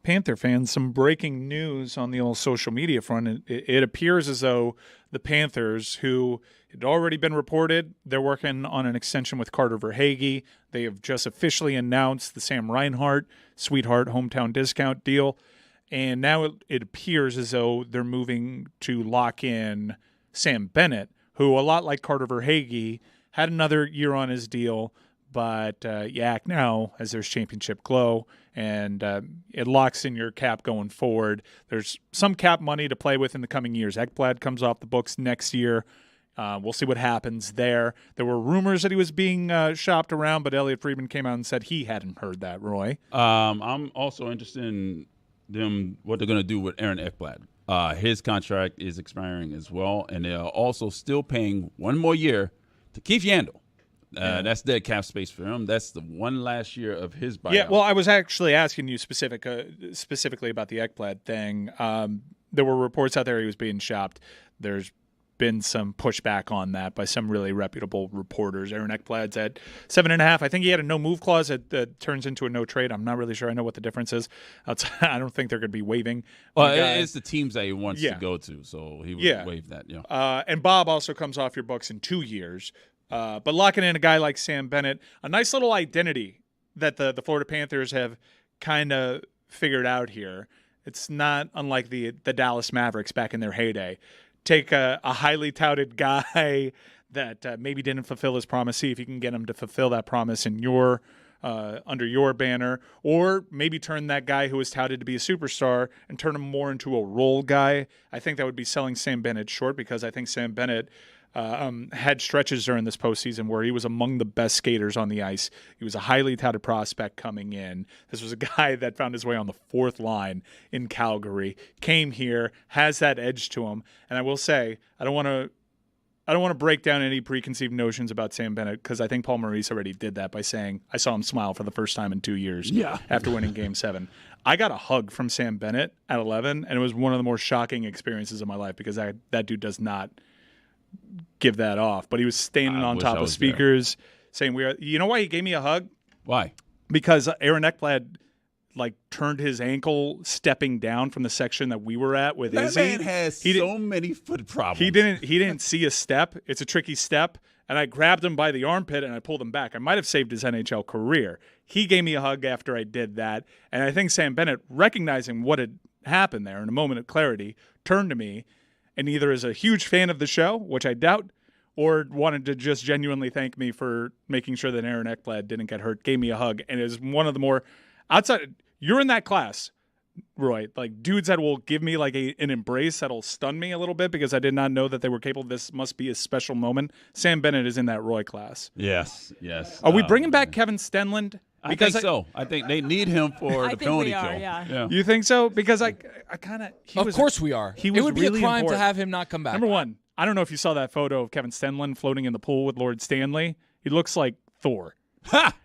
Panther fans, some breaking news on the old social media front. It appears as though the Panthers, who had already been reported, they're working on an extension with Carter Verhaeghe. They have just officially announced the Sam Reinhart Sweetheart hometown discount deal. And now it appears as though they're moving to lock in Sam Bennett, who, a lot like Carter Verhaeghe, had another year on his deal, but you act now as there's championship glow, and it locks in your cap going forward. There's some cap money to play with in the coming years. Ekblad comes off the books next year. We'll see what happens there. There were rumors that he was being shopped around, but Elliot Friedman came out and said he hadn't heard that, Roy. I'm also interested in what they're going to do with Aaron Ekblad. His contract is expiring as well, and they're also still paying one more year to Keith Yandel. That's dead cap space for him. That's the one last year of his buyout. Yeah, well, I was actually asking you specifically about the Ekblad thing. There were reports out there he was being shopped. There's been some pushback on that by some really reputable reporters. Aaron Ekblad's at 7.5. I think he had a no-move clause that turns into a no-trade. I'm not really sure I know what the difference is. I don't think they're going to be waiving. Well, it's the teams that he wants to go to, so he would waive that. Yeah. And Bob also comes off your books in 2 years. But locking in a guy like Sam Bennett, a nice little identity that the Florida Panthers have kind of figured out here. It's not unlike the Dallas Mavericks back in their heyday. Take a highly touted guy that maybe didn't fulfill his promise, see if you can get him to fulfill that promise in your under your banner, or maybe turn that guy who was touted to be a superstar and turn him more into a role guy. I think that would be selling Sam Bennett short, because I think Sam Bennett had stretches during this postseason where he was among the best skaters on the ice. He was a highly touted prospect coming in. This was a guy that found his way on the fourth line in Calgary, came here, has that edge to him. And I will say, I don't want to break down any preconceived notions about Sam Bennett, because I think Paul Maurice already did that by saying, I saw him smile for the first time in 2 years after winning Game 7. I got a hug from Sam Bennett at 11, and it was one of the more shocking experiences of my life, because that dude does not give that off. But he was standing on top of speakers saying, you know why he gave me a hug? Why? Because Aaron Ekblad turned his ankle stepping down from the section that we were at with that Izzy. Man has so many foot problems. He didn't see a step. It's a tricky step. And I grabbed him by the armpit and I pulled him back. I might have saved his NHL career. He gave me a hug after I did that. And I think Sam Bennett, recognizing what had happened there in a moment of clarity, turned to me and either is a huge fan of the show, which I doubt, or wanted to just genuinely thank me for making sure that Aaron Ekblad didn't get hurt, gave me a hug, and is one of the more outside. You're in that class, Roy. Dudes that will give me an embrace that'll stun me a little bit because I did not know that they were capable. This must be a special moment. Sam Bennett is in that Roy class. Yes. Are we bringing back Kevin Stenlund? I think so. I think they need him for the penalty kill. Yeah. You think so? Because I kind of. Of course we are. It would be really a crime important to have him not come back. Number one, I don't know if you saw that photo of Kevin Stenlund floating in the pool with Lord Stanley. He looks like Thor.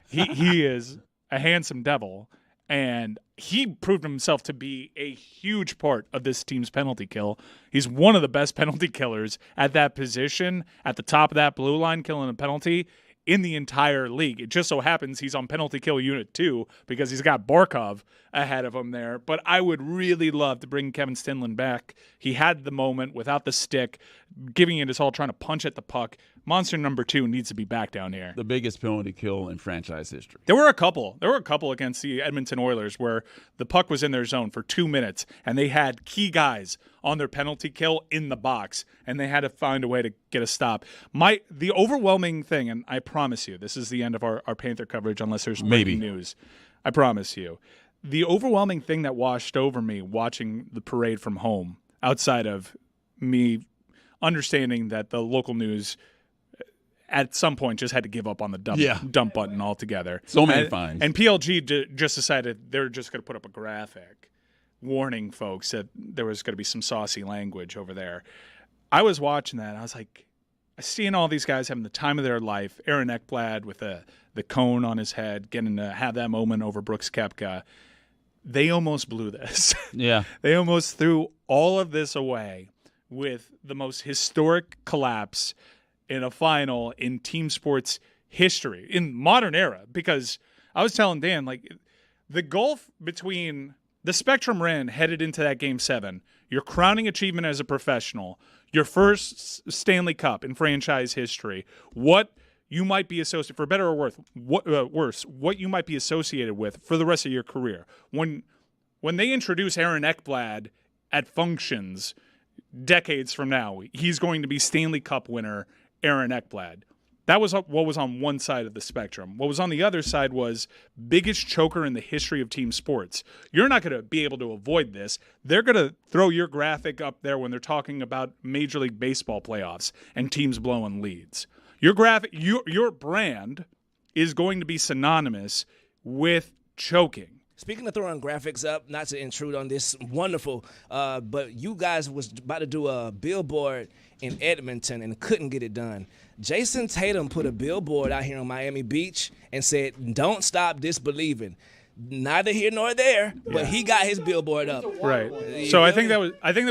He is a handsome devil, and he proved himself to be a huge part of this team's penalty kill. He's one of the best penalty killers at that position, at the top of that blue line, killing a penalty in the entire league. It just so happens he's on penalty kill unit 2 because he's got Barkov ahead of him there. But I would really love to bring Kevin Stenlund back. He had the moment without the stick, giving it his all, trying to punch at the puck. Monster number 2 needs to be back down here. The biggest penalty kill in franchise history. There were a couple against the Edmonton Oilers where the puck was in their zone for 2 minutes and they had key guys on their penalty kill in the box and they had to find a way to get a stop. The overwhelming thing, and I promise you, this is the end of our Panther coverage unless there's breaking news. I promise you. The overwhelming thing that washed over me watching the parade from home, outside of me understanding that the local news at some point just had to give up on the dump button altogether. So many fines. And PLG just decided they're just going to put up a graphic warning folks that there was going to be some saucy language over there. I was watching that, and I was like, seeing all these guys having the time of their life, Aaron Ekblad with the cone on his head, getting to have that moment over Brooks Koepka. They almost blew this. Yeah. They almost threw all of this away with the most historic collapse in a final in team sports history, in modern era. Because I was telling Dan, the gulf between the Spectrum ran headed into that Game 7. Your crowning achievement as a professional, your first Stanley Cup in franchise history, what you might be associated, for better or worse, what you might be associated with for the rest of your career. When they introduce Aaron Ekblad at functions decades from now, he's going to be Stanley Cup winner Aaron Ekblad. That was what was on one side of the spectrum. What was on the other side was biggest choker in the history of team sports. You're not going to be able to avoid this. They're going to throw your graphic up there when they're talking about Major League Baseball playoffs and teams blowing leads. Your graphic, your brand is going to be synonymous with choking. Speaking of throwing graphics up, not to intrude on this wonderful, but you guys was about to do a billboard in Edmonton and couldn't get it done. Jason Tatum put a billboard out here on Miami Beach and said, "Don't stop disbelieving." Neither here nor there, but he got his billboard up. Right. So I think that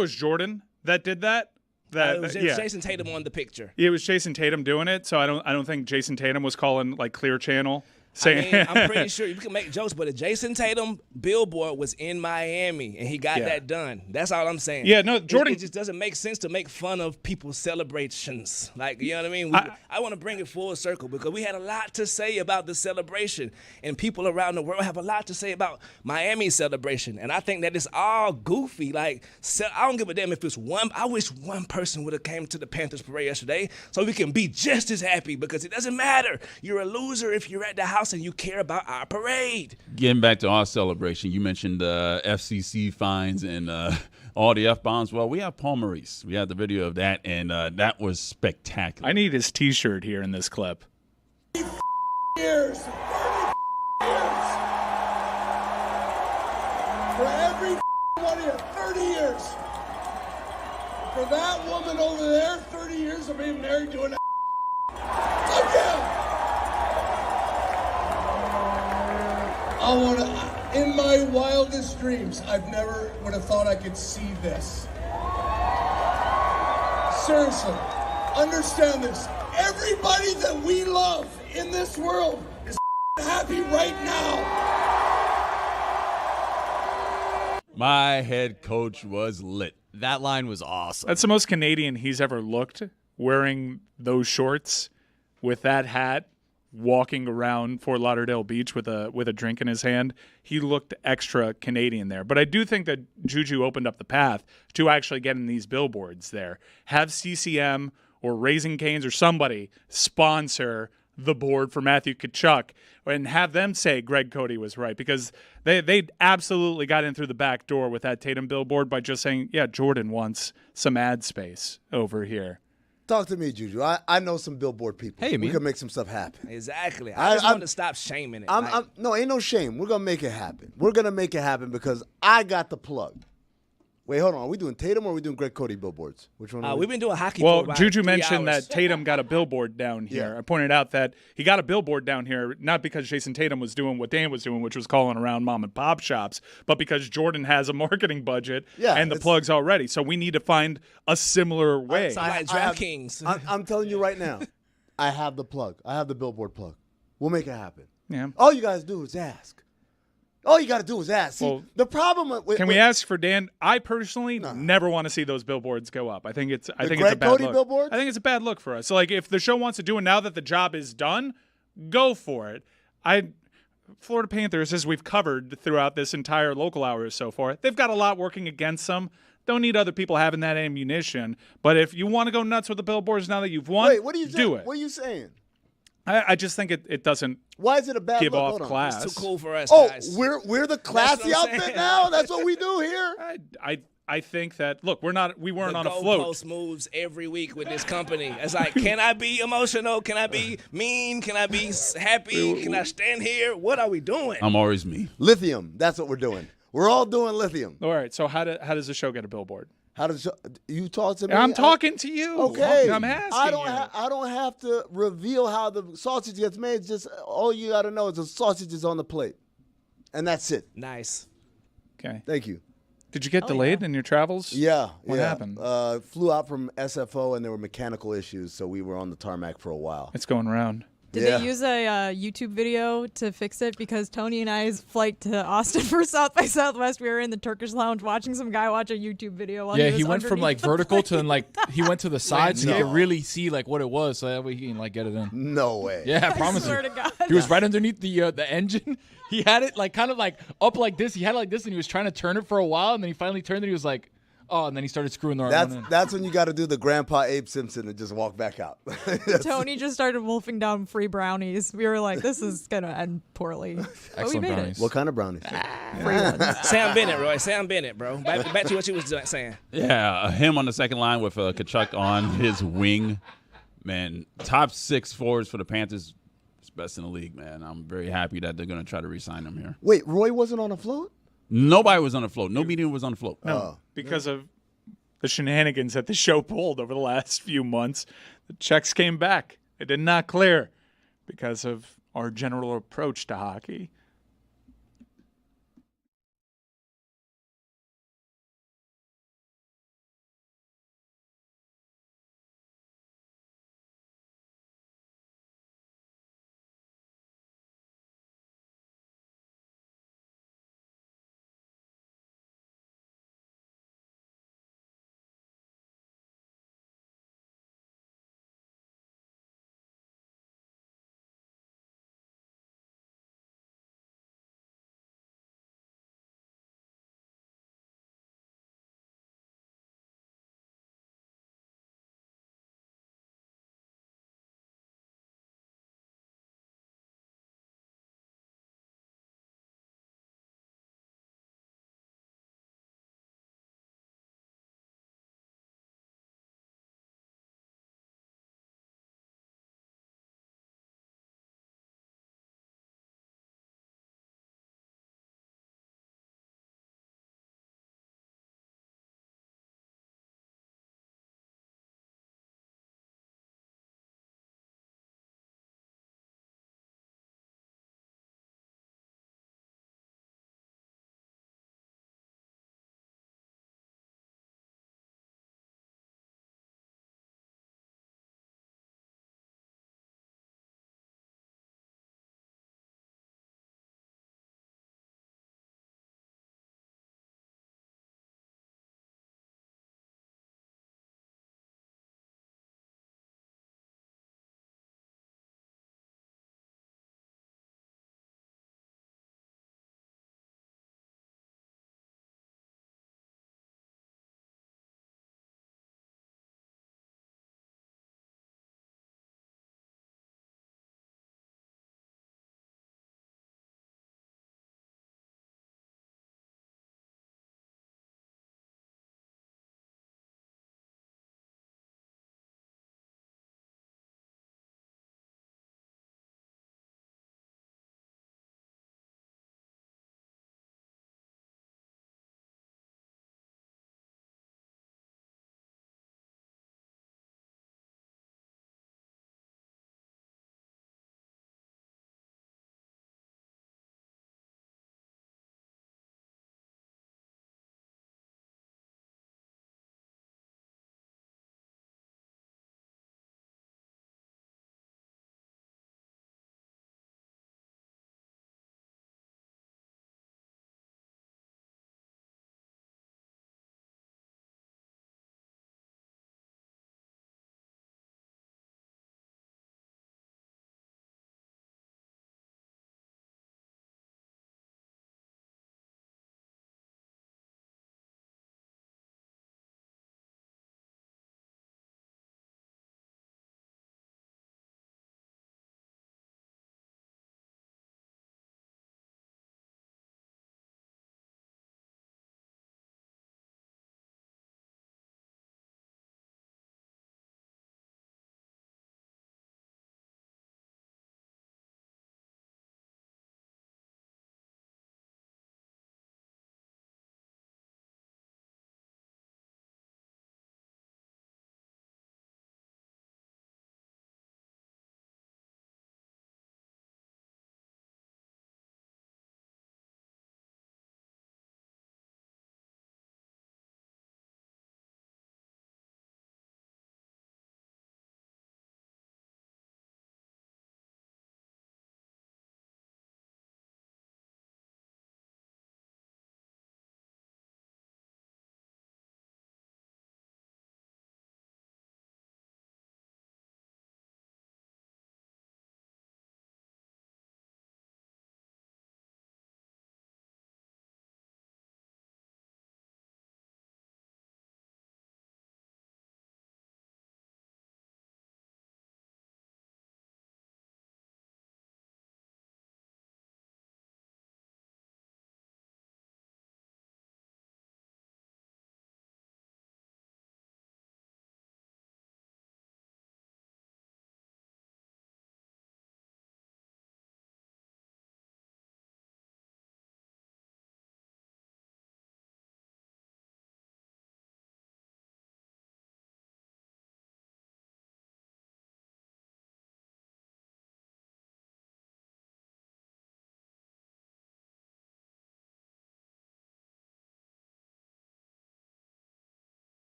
was Jordan that did that. It was Jason Tatum on the picture. It was Jason Tatum doing it. So I don't think Jason Tatum was calling like Clear Channel. I'm pretty sure you can make jokes, but a Jason Tatum billboard was in Miami, and he got that done. That's all I'm saying. Yeah, no, Jordan. It just doesn't make sense to make fun of people's celebrations. Like, you know what I mean? I want to bring it full circle because we had a lot to say about the celebration, and people around the world have a lot to say about Miami's celebration. And I think that it's all goofy. Like, I don't give a damn if it's one. I wish one person would have came to the Panthers parade yesterday so we can be just as happy because it doesn't matter. You're a loser if you're at the house and you care about our parade. Getting back to our celebration, you mentioned FCC fines and all the F-bombs. Well, we have Paul Maurice. We have the video of that, and that was spectacular. I need his T-shirt here in this clip. Years. For every one here, 30 years. For that woman over there, 30 years of being married to an Fuck yeah! I want to, in my wildest dreams, I've never would have thought I could see this. Seriously, understand this. Everybody that we love in this world is happy right now. My head coach was lit. That line was awesome. That's the most Canadian he's ever looked, wearing those shorts with that hat, walking around Fort Lauderdale Beach with a drink in his hand. He looked extra Canadian there. But I do think that Juju opened up the path to actually getting these billboards there. Have CCM or Raising Cane's or somebody sponsor the board for Matthew Tkachuk and have them say Greg Cody was right, because they absolutely got in through the back door with that Tatum billboard by just saying, yeah, Jordan wants some ad space over here. Talk to me, Juju. I know some billboard people. Hey, we can make some stuff happen. Exactly. I just want to stop shaming it. No, ain't no shame. We're going to make it happen. We're going to make it happen because I got the plug. Wait, hold on. Are we doing Tatum or are we doing Greg Cody billboards? Which one? We've been doing hockey for about Juju 3 mentioned hours. that Tatum got a billboard down here. Yeah. I pointed out that he got a billboard down here not because Jason Tatum was doing what Dan was doing, which was calling around mom and pop shops, but because Jordan has a marketing budget and the plugs already. So we need to find a similar way. Like DraftKings. I'm telling you right now, I have the plug. I have the billboard plug. We'll make it happen. Yeah. All you guys do is ask. All you got to do is ask. See, the problem with we ask for Dan? I personally never want to see those billboards go up. I think it's a bad Cody look. billboards? I think it's a bad look for us. So like if the show wants to do it now that the job is done, go for it. Florida Panthers, as we've covered throughout this entire local hour so far, they've got a lot working against them. Don't need other people having that ammunition. But if you want to go nuts with the billboards now that you've won, Wait, what are you do it. What are you saying? I just think it doesn't. Why is it a bad give look? off Hold on. class? It's too cool for us, Oh, guys. we're the classy outfit now. That's what we do here. I think that we weren't on a The float. goalpost moves every week with this company. It's like, can I be emotional? Can I be mean? Can I be happy? Can I stand here? What are we doing? I'm always me. Lithium. That's what we're doing. We're all doing lithium. All right. So how does the show get a billboard? How does you talk to me? I'm talking to you. Okay. I'm asking I don't have to reveal how the sausage gets made. It's just all you got to know is the sausage is on the plate, and that's it. Nice. Okay. Thank you. Did you get delayed in your travels? Yeah. What happened? Flew out from SFO and there were mechanical issues, so we were on the tarmac for a while. It's going around. Did they use a YouTube video to fix it? Because Tony and I's flight to Austin for South by Southwest, we were in the Turkish lounge watching some guy watch a YouTube video. While he went from like vertical to like he went to the side so no. you could really see like what it was, so that way he can like get it in. No way. Yeah, I promise swear you. to God. He was right underneath the engine. He had it like kind of like up like this. He had it like this, and he was trying to turn it for a while, and then he finally turned it. He was like, oh, and then he started screwing the right one in. That's when you got to do the Grandpa Abe Simpson and just walk back out. Tony just started wolfing down free brownies. We were like, this is going to end poorly. But we Excellent made brownies. What kind of brownies? Free ones. Sam Bennett, Roy. Sam Bennett, bro. Back to what you was saying. Yeah, him on the second line with Kachuk on his wing. Man, top 6 forwards for the Panthers. It's best in the league, man. I'm very happy that they're going to try to re-sign him here. Wait, Roy wasn't on the float? Nobody was on the float. No meeting was on the float. No, because of the shenanigans that the show pulled over the last few months. The checks came back. It did not clear because of our general approach to hockey.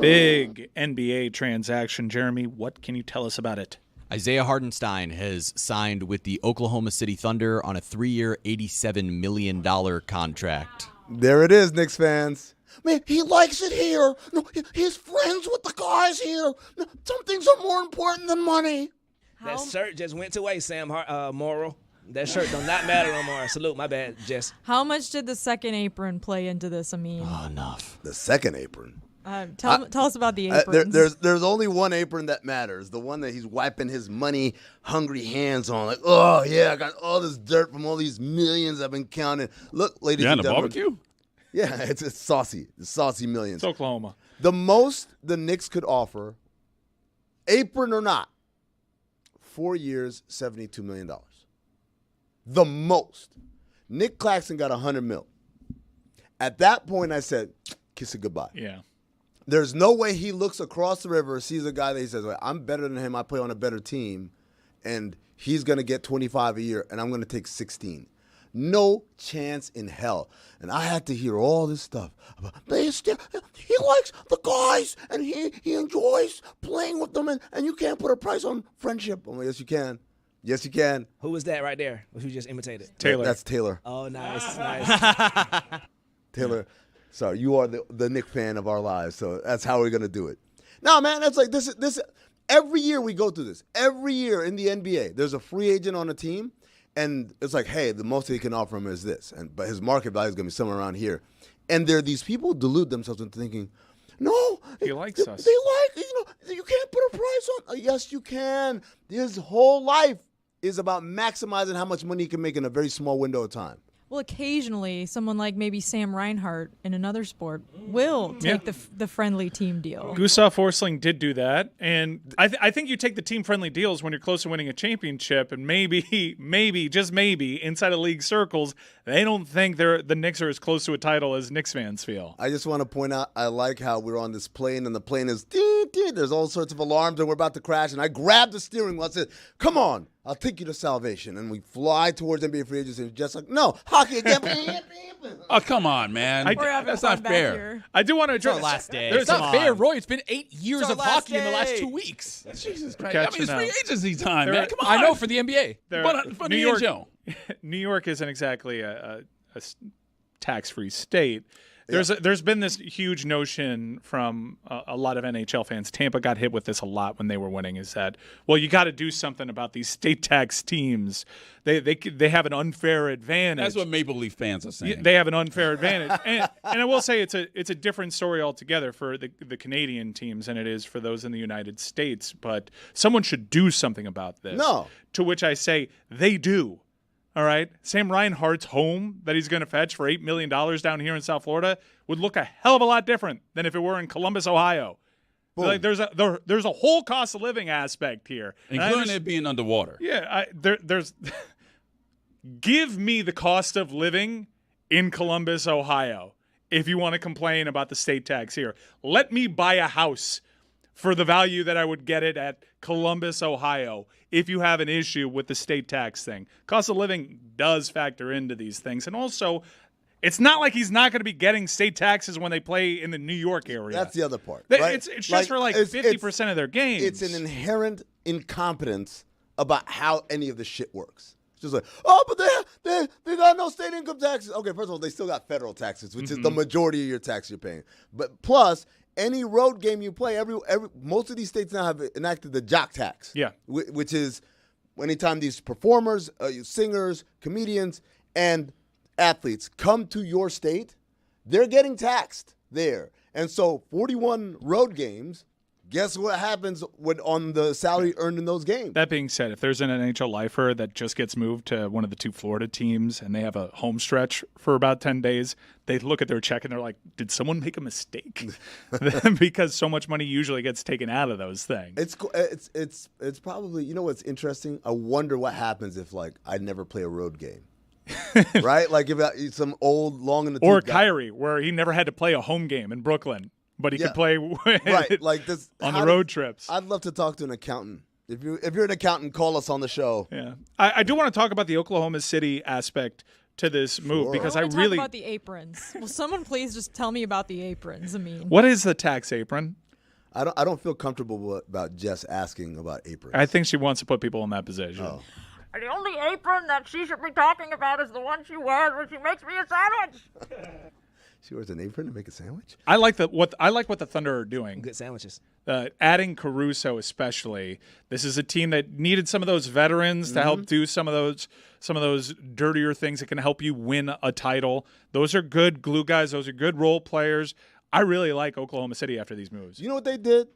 Big NBA transaction, Jeremy. What can you tell us about it? Isaiah Hartenstein has signed with the Oklahoma City Thunder on a 3-year, $87 million contract. There it is, Knicks fans. Man, he likes it here. No, he's friends with the guys here. No, some things are more important than money. That shirt just went away, Sam Morrill. That shirt does not matter no more. Salute, my bad, Jess. How much did the second apron play into this, Amin? Oh, enough. The second apron. Tell us about the aprons. There's only one apron that matters. The one that he's wiping his money-hungry hands on. Like, oh, yeah, I got all this dirt from all these millions I've been counting. Look, ladies and gentlemen. Barbecue? Yeah, it's saucy. It's saucy millions. It's Oklahoma. The most the Knicks could offer, apron or not, 4 years, $72 million. The most. Nick Claxton got $100 million. At that point, I said, kiss it goodbye. Yeah. There's no way he looks across the river, sees a guy that he says, well, I'm better than him, I play on a better team, and he's going to get 25 a year, and I'm going to take 16. No chance in hell. And I had to hear all this stuff about, he likes the guys, and he enjoys playing with them, and you can't put a price on friendship. I'm like, yes, you can. Yes, you can. Who was that right there? Who just imitated? Taylor. That's Taylor. Oh, nice. Taylor. Sorry, you are the Knick fan of our lives, so that's how we're gonna do it. No, man, that's like this. Every year we go through this. Every year in the NBA, there's a free agent on a team, and it's like, hey, the most they can offer him is this, but his market value is gonna be somewhere around here. And there are these people who delude themselves into thinking, no, he likes us. They you can't put a price on. Yes, you can. His whole life is about maximizing how much money he can make in a very small window of time. Well, occasionally, someone like maybe Sam Reinhart in another sport will take the friendly team deal. Gustav Forsling did do that, and I think you take the team-friendly deals when you're close to winning a championship, and maybe, just maybe, inside of league circles, they don't think the Knicks are as close to a title as Knicks fans feel. I just want to point out, I like how we're on this plane, and the plane is, there's all sorts of alarms, and we're about to crash, and I grabbed the steering wheel and said, come on, I'll take you to salvation. And we fly towards NBA free agency, and just like, no, hockey again. Oh, come on, man. That's not fair. I do want to address our last day. It's not fair, Roy. It's been 8 years of hockey in the last 2 weeks. Jesus Christ. I mean, it's free agency time, man. Come on. I know for the NBA. But for New New York, York, New York isn't exactly a tax-free state. There's been this huge notion from a lot of NHL fans. Tampa got hit with this a lot when they were winning. Is that, well, you got to do something about these state tax teams. They have an unfair advantage. That's what Maple Leaf fans are saying. They have an unfair advantage, and I will say it's a different story altogether for the Canadian teams than it is for those in the United States. But someone should do something about this. No. To which I say they do. All right, Sam Reinhart's home that he's going to fetch for $8 million down here in South Florida would look a hell of a lot different than if it were in Columbus, Ohio. Boom. Like there's a whole cost of living aspect here, including it being underwater. Yeah, there's give me the cost of living in Columbus, Ohio, if you want to complain about the state tax here. Let me buy a house for the value that I would get it at Columbus, Ohio, if you have an issue with the state tax thing. Cost of living does factor into these things. And also, it's not like he's not going to be getting state taxes when they play in the New York area. That's the other part. Right? It's just for 50% of their games. It's an inherent incompetence about how any of the shit works. It's just like, oh, but they got no state income taxes. Okay, first of all, they still got federal taxes, which is the majority of your tax you're paying. But plus, any road game you play, most of these states now have enacted the jock tax. Yeah. Which is anytime these performers, singers, comedians, and athletes come to your state, they're getting taxed there. And so 41 road games, guess what happens on the salary earned in those games? That being said, if there's an NHL lifer that just gets moved to one of the two Florida teams and they have a home stretch for about 10 days, they look at their check and they're like, did someone make a mistake? Because so much money usually gets taken out of those things. It's probably, you know what's interesting? I wonder what happens if, like, I never play a road game. Right? Like if some old long in the or Kyrie, where he never had to play a home game in Brooklyn. But he could play right, like this, on the road trips. I'd love to talk to an accountant. If you're an accountant, call us on the show. Yeah, I do want to talk about the Oklahoma City aspect to this move because I really talk about the aprons. Will someone please just tell me about the aprons? I mean, what is the tax apron? I don't feel comfortable about Jess asking about aprons. I think she wants to put people in that position. Oh. The only apron that she should be talking about is the one she wears when she makes me a sandwich. She wears an apron to make a sandwich? I like what the Thunder are doing. Good sandwiches. Adding Caruso especially. This is a team that needed some of those veterans to help do some of those dirtier things that can help you win a title. Those are good glue guys. Those are good role players. I really like Oklahoma City after these moves. You know what they did?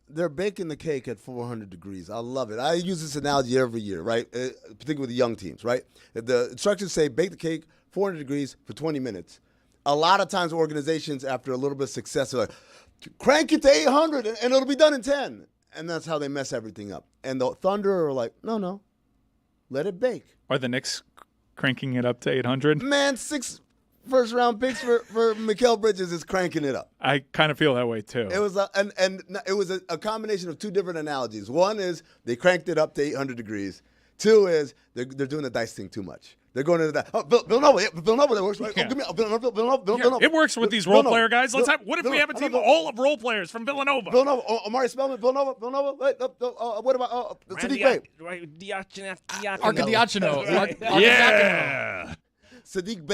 They're baking the cake at 400 degrees. I love it. I use this analogy every year, right? Particularly with the young teams, right? The instructions say bake the cake 400 degrees for 20 minutes. A lot of times organizations, after a little bit of success, are like, crank it to 800 and it'll be done in 10. And that's how they mess everything up. And the Thunder are like, no, let it bake. Are the Knicks cranking it up to 800? Man, 6 first-round picks for Mikal Bridges is cranking it up. I kind of feel that way too. It was a combination of two different analogies. One is they cranked it up to 800 degrees. Two is they're doing the dice thing too much. They're going into that. Oh, Villanova, that works. Right? Yeah. Oh, give me Villanova. It works with these role player guys. What if we have a team all of role players from Villanova? Villanova, Amari Spellman, Villanova. Wait, what about Sadiq Bey? Arcadiacino. Yeah. Sadiq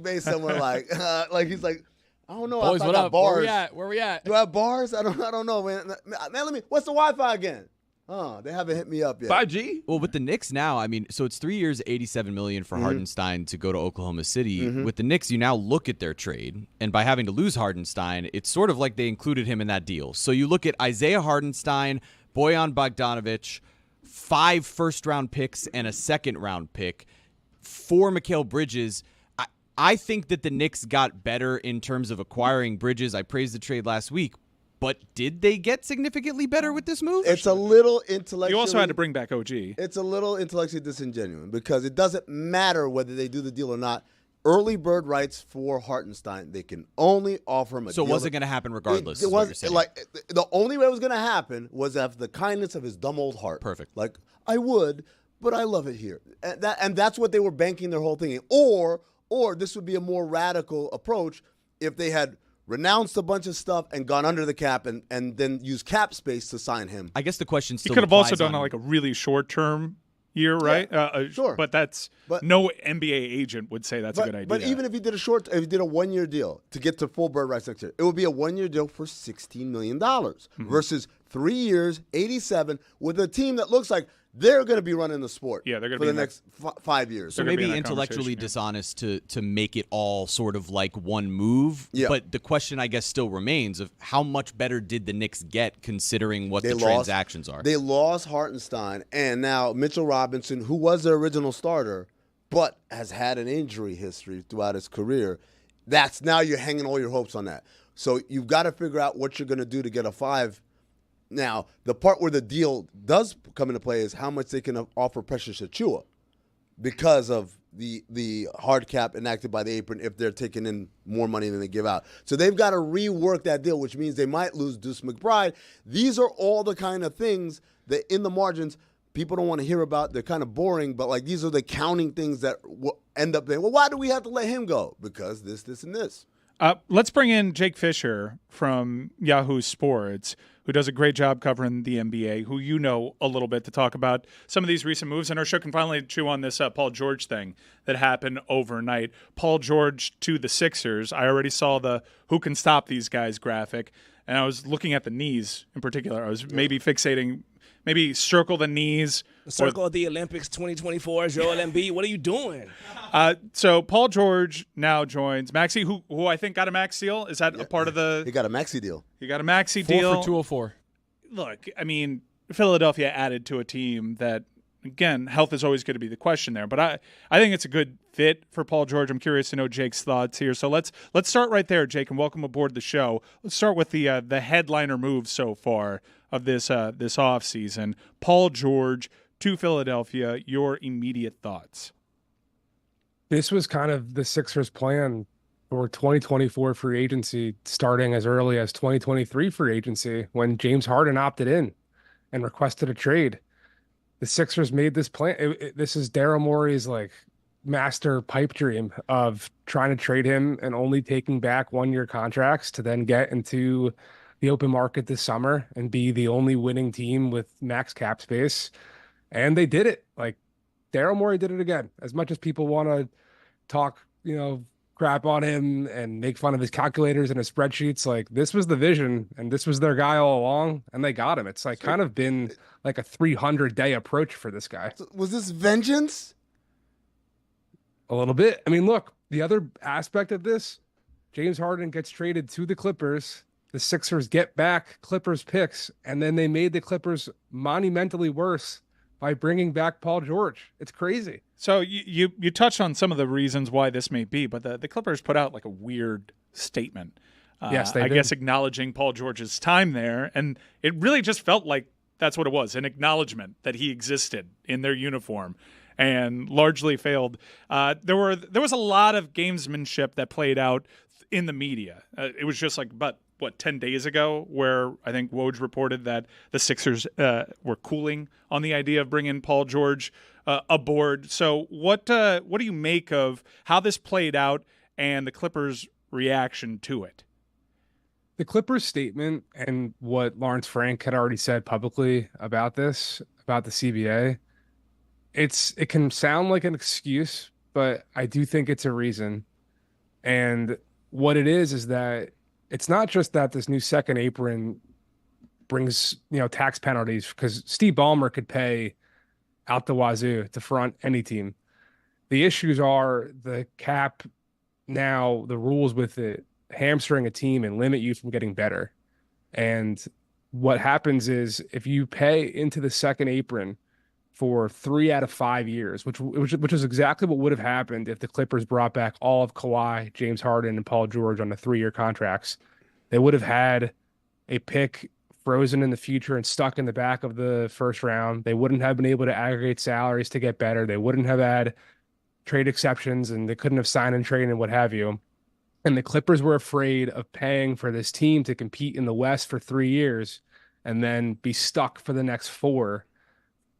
Bey, somewhere like he's like, I don't know. Boys, I what got up? bars. Where we at? Do I have bars? I don't know, man. Man, what's the Wi-Fi again? They haven't hit me up yet. 5G? Well, with the Knicks now, I mean, so it's 3 years, $87 million for Hardenstein to go to Oklahoma City. With the Knicks, you now look at their trade, and by having to lose Hardenstein, it's sort of like they included him in that deal. So you look at Isaiah Hardenstein, Bojan Bogdanovic, 5 first-round picks and a second-round pick for Mikal Bridges. I think that the Knicks got better in terms of acquiring Bridges. I praised the trade last week. But did they get significantly better with this move? It's a little intellectually. You also had to bring back OG. It's a little intellectually disingenuous because it doesn't matter whether they do the deal or not. Early bird rights for Hartenstein, they can only offer him a deal. So was it going to happen regardless? It was like the only way it was going to happen was after the kindness of his dumb old heart. Perfect. Like I would, but I love it here, and that's what they were banking their whole thing in. Or this would be a more radical approach if they had renounced a bunch of stuff and gone under the cap and then used cap space to sign him. I guess the question still He could have also done on, like a really short-term year, right? Yeah, sure. But no NBA agent would say that's a good idea. But even if he did a 1-year deal to get to full bird rights next year, it would be a 1-year deal for $16 million versus 3 years, 87, with a team that looks like they're going to be running the sport they're going to for be the next 5 years. So maybe intellectually dishonest to make it all sort of like one move. Yeah. But the question, I guess, still remains of how much better did the Knicks get considering what the transactions are? They lost Hartenstein and now Mitchell Robinson, who was their original starter, but has had an injury history throughout his career. That's now you're hanging all your hopes on that. So you've got to figure out what you're going to do to get a 5. Now, the part where the deal does come into play is how much they can offer Precious Achiuwa because of the hard cap enacted by the apron if they're taking in more money than they give out. So they've got to rework that deal, which means they might lose Deuce McBride. These are all the kind of things that in the margins people don't want to hear about. They're kind of boring, but like these are the counting things that will end up being, well, why do we have to let him go? Because this, and this. Let's bring in Jake Fisher from Yahoo Sports, who does a great job covering the NBA, who you know a little bit, to talk about some of these recent moves. And our show can finally chew on this Paul George thing that happened overnight. Paul George to the Sixers. I already saw the who can stop these guys graphic, and I was looking at the knees in particular. I was maybe circle the knees. Circle of the Olympics 2024, Joel Embiid. What are you doing? So Paul George now joins Maxey, who I think got a max deal. Is that a part of the? He got a maxi deal. He got a maxi 4 deal. for 204. Look, I mean, Philadelphia added to a team that, again, health is always going to be the question there. But I think it's a good fit for Paul George. I'm curious to know Jake's thoughts here. So let's start right there, Jake, and welcome aboard the show. Let's start with the headliner moves so far of this offseason. Paul George to Philadelphia. Your immediate thoughts? This was kind of the Sixers' plan for 2024 free agency, starting as early as 2023 free agency when James Harden opted in and requested a trade. The Sixers made this plan. This is Daryl Morey's like master pipe dream of trying to trade him and only taking back 1-year contracts to then get into the open market this summer and be the only winning team with max cap space. And they did it. Like, Daryl Morey did it again. As much as people want to talk, crap on him and make fun of his calculators and his spreadsheets, like, this was the vision and this was their guy all along, and they got him. It's like kind of been like a 300-day approach for this guy. Was this vengeance? A little bit. I mean, look, the other aspect of this, James Harden gets traded to the Clippers. The Sixers get back Clippers picks, and then they made the Clippers monumentally worse by bringing back Paul George. It's crazy. So you touched on some of the reasons why this may be, but the Clippers put out like a weird statement. Yes, they I did. guess acknowledging Paul George's time there, and it really just felt like that's what it was, an acknowledgement that he existed in their uniform, and largely failed. There was a lot of gamesmanship that played out in the media. It was just like, 10 days ago, where I think Woj reported that the Sixers were cooling on the idea of bringing Paul George aboard. So what do you make of how this played out and the Clippers' reaction to it? The Clippers' statement and what Lawrence Frank had already said publicly about this, about the CBA, it can sound like an excuse, but I do think it's a reason. And what it is that it's not just that this new second apron brings, tax penalties, because Steve Ballmer could pay out the wazoo to front any team. The issues are the cap now, the rules with it hamstring a team and limit you from getting better. And what happens is if you pay into the second apron for 3 out of 5 years, which is exactly what would have happened if the Clippers brought back all of Kawhi, James Harden, and Paul George on the 3-year contracts. They would have had a pick frozen in the future and stuck in the back of the first round. They wouldn't have been able to aggregate salaries to get better. They wouldn't have had trade exceptions, and they couldn't have signed and traded and what have you. And the Clippers were afraid of paying for this team to compete in the West for 3 years and then be stuck for the next 4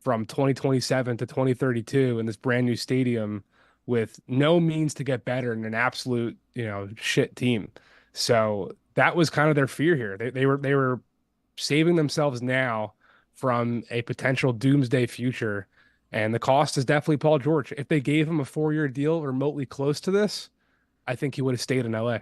from 2027 to 2032 in this brand new stadium with no means to get better and an absolute, shit team. So that was kind of their fear here. They were saving themselves now from a potential doomsday future. And the cost is definitely Paul George. If they gave him a 4-year deal remotely close to this, I think he would have stayed in LA.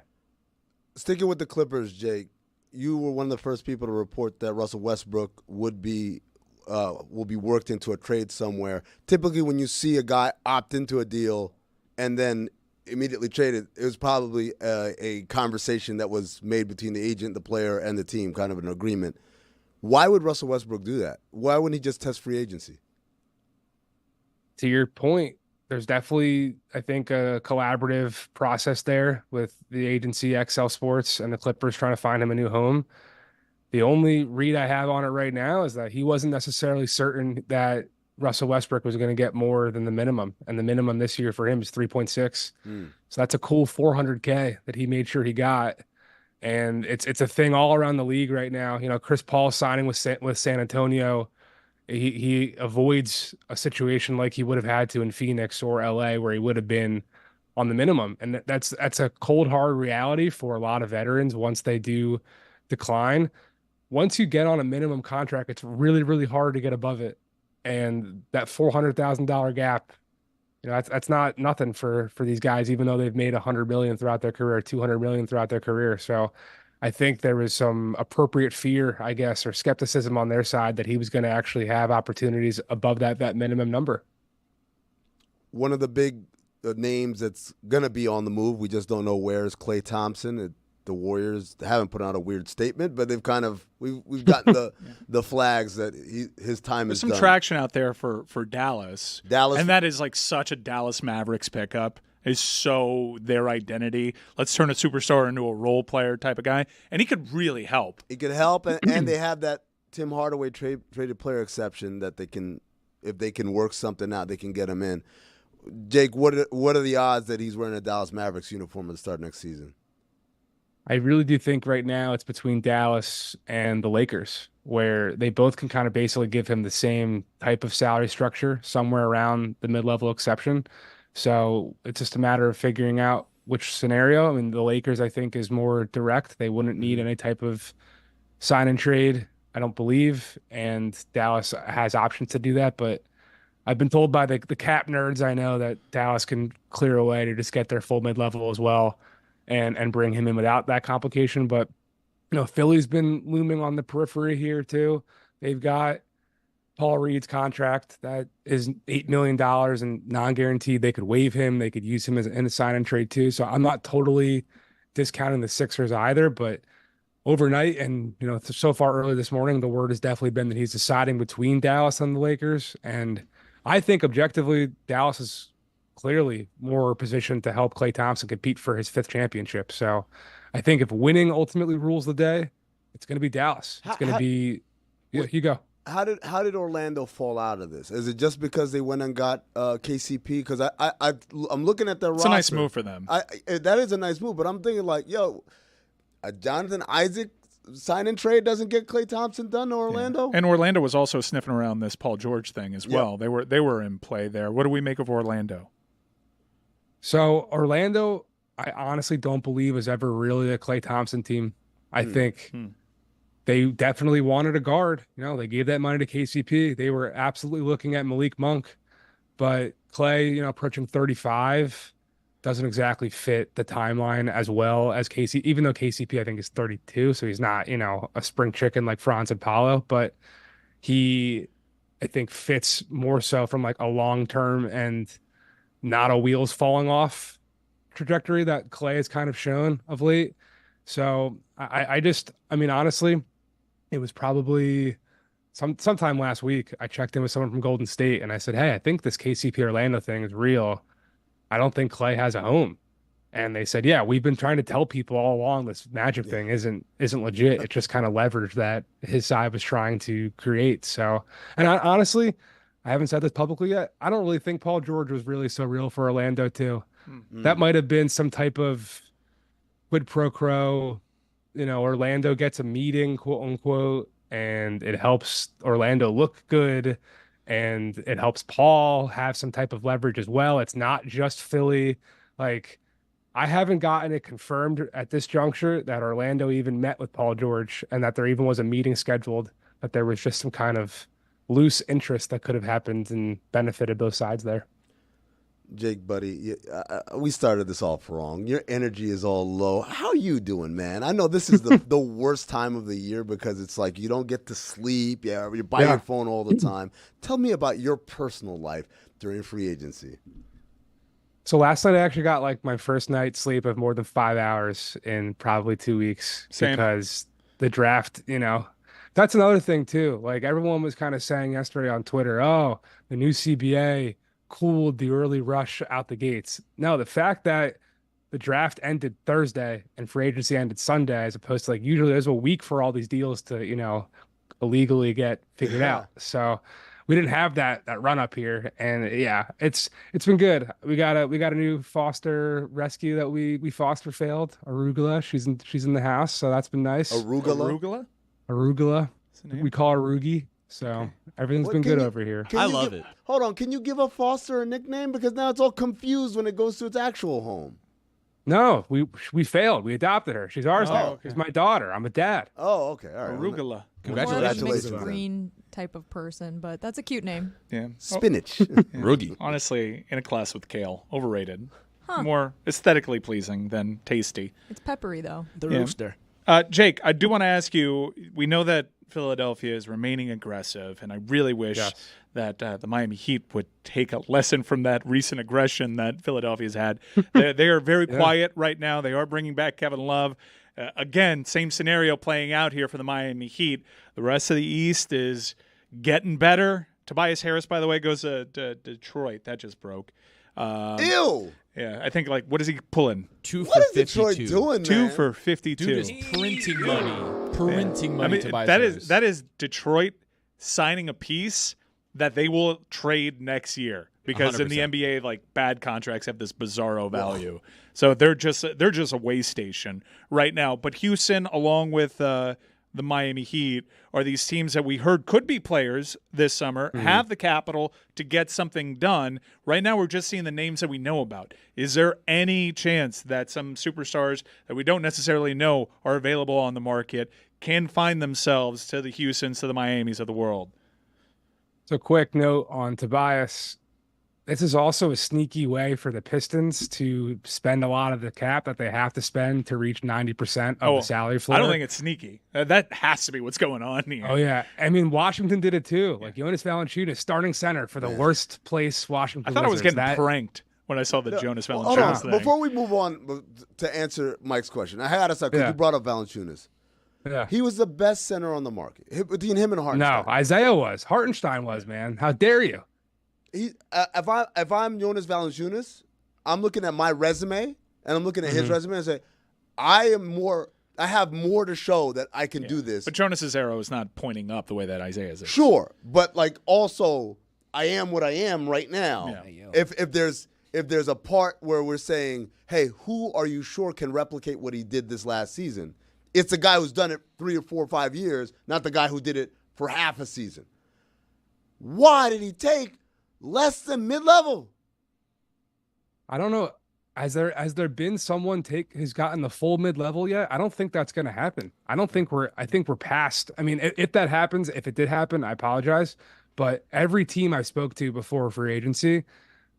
Sticking with the Clippers, Jake, you were one of the first people to report that Russell Westbrook will be worked into a trade somewhere. Typically, when you see a guy opt into a deal and then immediately traded, it was probably a conversation that was made between the agent, the player, and the team, kind of an agreement. Why would Russell Westbrook do that? Why wouldn't he just test free agency? To your point, there's definitely, I think, a collaborative process there with the agency XL Sports and the Clippers trying to find him a new home. The only read I have on it right now is that he wasn't necessarily certain that Russell Westbrook was going to get more than the minimum. And the minimum this year for him is 3.6. So that's a cool $400K that he made sure he got. And it's a thing all around the league right now. Chris Paul signing with San Antonio. He avoids a situation like he would have had to in Phoenix or LA where he would have been on the minimum. And that's a cold, hard reality for a lot of veterans once they do decline. Once you get on a minimum contract, it's really, really hard to get above it. And that $400,000 gap, that's not nothing for these guys, even though they've made $100 million throughout their career, $200 million throughout their career. So I think there was some appropriate fear, I guess, or skepticism on their side that he was going to actually have opportunities above that minimum number. One of the big names that's going to be on the move, we just don't know where, is Klay Thompson. The Warriors haven't put out a weird statement, but they've kind of we've gotten the flags that his time is done. There's some traction out there for Dallas, and that is like such a Dallas Mavericks pickup. Is so their identity. Let's turn a superstar into a role player type of guy, and he could really help. He could help, and they have that Tim Hardaway traded player exception that they can, if they can work something out, they can get him in. Jake, what are the odds that he's wearing a Dallas Mavericks uniform at the start of next season? I really do think right now it's between Dallas and the Lakers, where they both can kind of basically give him the same type of salary structure, somewhere around the mid-level exception. So it's just a matter of figuring out which scenario. I mean, the Lakers, I think, is more direct. They wouldn't need any type of sign and trade, I don't believe, and Dallas has options to do that. But I've been told by the cap nerds I know that Dallas can clear a way to just get their full mid-level as well and bring him in without that complication. But, Philly's been looming on the periphery here too. They've got Paul Reed's contract that is $8 million and non-guaranteed. They could waive him. They could use him in a sign and trade too. So I'm not totally discounting the Sixers either, but overnight and, so far early this morning, the word has definitely been that he's deciding between Dallas and the Lakers. And I think objectively, Dallas is clearly more positioned to help Klay Thompson compete for his 5th championship. So I think if winning ultimately rules the day, it's going to be Dallas. It's going to be you go. How did Orlando fall out of this? Is it just because they went and got KCP? Because I'm looking at their roster. It's a nice move for them. That is a nice move, but I'm thinking like, Jonathan Isaac sign and trade doesn't get Klay Thompson done to Orlando. Yeah. And Orlando was also sniffing around this Paul George thing as well. They were in play there. What do we make of Orlando? So Orlando, I honestly don't believe is ever really a Klay Thompson team. I think they definitely wanted a guard. They gave that money to KCP. They were absolutely looking at Malik Monk, but Klay, approaching 35, doesn't exactly fit the timeline as well as KCP, even though KCP, I think, is 32. So he's not, a spring chicken like Franz and Paolo, but he, I think, fits more so from like a long-term and not a wheels falling off trajectory that Klay has kind of shown of late. So I mean, honestly, it was probably sometime last week. I checked in with someone from Golden State and I said, hey, I think this KCP Orlando thing is real. I don't think Klay has a home. And they said, yeah, we've been trying to tell people all along this Magic thing isn't legit. It just kind of leveraged that his side was trying to create. So, and honestly, I haven't said this publicly yet. I don't really think Paul George was really so real for Orlando too. That might have been some type of quid pro quo. Orlando gets a meeting, quote unquote, and it helps Orlando look good. And it helps Paul have some type of leverage as well. It's not just Philly. Like, I haven't gotten it confirmed at this juncture that Orlando even met with Paul George and that there even was a meeting scheduled, but there was just some kind of loose interest that could have happened and benefited both sides there. Jake, buddy, we started this off wrong. Your energy is all low. How are you doing, man? I know this is the worst time of the year because it's like you don't get to sleep. Yeah, you're by your phone all the time. Tell me about your personal life during free agency. So last night I actually got like my first night's sleep of more than 5 hours in probably 2 weeks. Same. Because the draft, that's another thing too. Like everyone was kind of saying yesterday on Twitter, oh, the new CBA cooled the early rush out the gates. No, the fact that the draft ended Thursday and free agency ended Sunday, as opposed to like usually there's a week for all these deals to, illegally get figured out. So we didn't have that run up here. And it's been good. We got a new foster rescue that we foster failed, Arugula. She's in the house. So that's been nice. Arugula? Arugula. We call her Rugi. So everything's been good over here. I love it. Hold on. Can you give a foster a nickname? Because now it's all confused when it goes to its actual home. No, we failed. We adopted her. She's ours now. Okay. She's my daughter. I'm a dad. Oh, okay. All right. Arugula. Congratulations. More like a green type of person, but that's a cute name. Yeah. Spinach. Roogie. Honestly, in a class with kale, overrated. Huh. More aesthetically pleasing than tasty. It's peppery though. The rooster. Jake, I do want to ask you, we know that Philadelphia is remaining aggressive, and I really wish that the Miami Heat would take a lesson from that recent aggression that Philadelphia's had. They are very quiet right now. They are bringing back Kevin Love. Again, same scenario playing out here for the Miami Heat. The rest of the East is getting better. Tobias Harris, by the way, goes to Detroit. That just broke. Ew. Yeah, I think, like, what is he pulling? 2 for What is 52. Detroit doing, 2 man? for 52. Dude is printing money. Printing money to buy that is Detroit signing a piece that they will trade next year because 100%. in the NBA, like, bad contracts have this bizarro value. So they're just a way station right now. But Houston, along with the Miami Heat are these teams that we heard could be players this summer, have the capital to get something done. Right now, we're just seeing the names that we know about. Is there any chance that some superstars that we don't necessarily know are available on the market can find themselves to the Houstons, to the Miamis of the world? So quick note on Tobias. This is also a sneaky way for the Pistons to spend a lot of the cap that they have to spend to reach 90% of the salary floor. I don't think it's sneaky. That has to be what's going on here. Oh, yeah. I mean, Washington did it too. Like Jonas Valanciunas, starting center for the worst place Washington I thought Wizards. I was getting pranked when I saw the Jonas Valanciunas Hold on. thing. Before we move on to answer Mike's question, I had to say, because you brought up Valanciunas. Yeah. He was the best center on the market between him and Hartenstein. No, Isaiah was. Hartenstein was, man. How dare you? If I'm Jonas Valanciunas, I'm looking at my resume and I'm looking at his resume and say, I have more to show that I can do this. But Jonas's arrow is not pointing up the way that Isaiah's is. Sure, but like also, I am what I am right now. Yeah. If there's a part where we're saying, hey, who are you sure can replicate what he did this last season? It's the guy who's done it 3 or 4 or 5 years, not the guy who did it for half a season. Why did he take less than mid-level? I don't know. Has there been someone who's gotten the full mid-level yet? I don't think that's going to happen. I think we're past. I mean, if that happens, if it did happen, I apologize. But every team I spoke to before free agency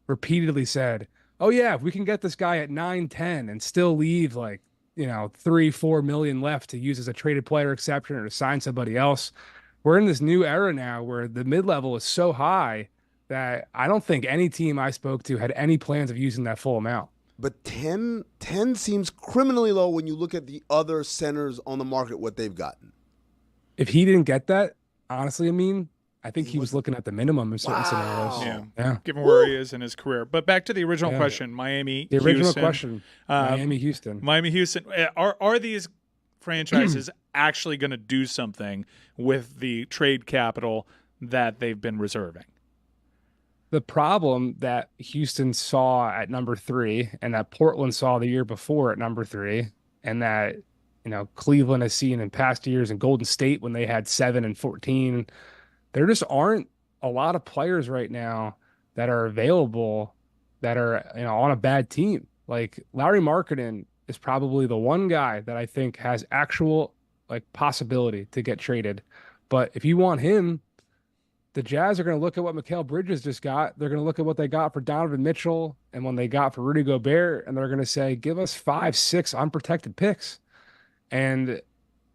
repeatedly said, oh yeah, if we can get this guy at 9-10 and still leave like, 3-4 million left to use as a traded player exception or to sign somebody else. We're in this new era now where the mid-level is so high that I don't think any team I spoke to had any plans of using that full amount. But 10 seems criminally low when you look at the other centers on the market, what they've gotten. If he didn't get that, honestly, I think he was looking at the minimum in certain scenarios. Yeah. Given where he is in his career. But back to the original question, Miami, The original Houston. question, Miami, Houston. Miami, Houston. Are these franchises actually going to do something with the trade capital that they've been reserving? The problem that Houston saw at number 3 and that Portland saw the year before at number 3 and that, Cleveland has seen in past years and Golden State when they had 7 and 14, there just aren't a lot of players right now that are available that are, on a bad team. Like Lauri Markkanen is probably the one guy that I think has actual possibility to get traded. But if you want him, the Jazz are going to look at what Mikal Bridges just got. They're going to look at what they got for Donovan Mitchell and when they got for Rudy Gobert, and they're going to say, give us 5-6 unprotected picks. And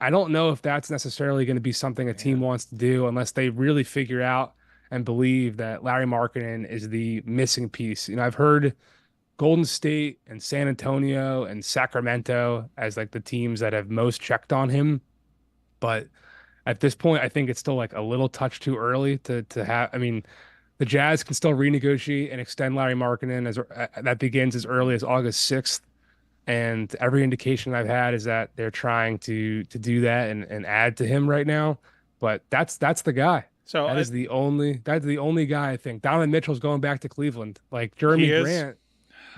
I don't know if that's necessarily going to be something a team wants to do unless they really figure out and believe that Lauri Markkanen is the missing piece. I've heard Golden State and San Antonio and Sacramento as the teams that have most checked on him. But at this point, I think it's still a little touch too early to have. The Jazz can still renegotiate and extend Lauri Markkanen that begins as early as August 6th. And every indication I've had is that they're trying to do that and add to him right now. But that's the guy. So that's the only guy I think. Donovan Mitchell's going back to Cleveland.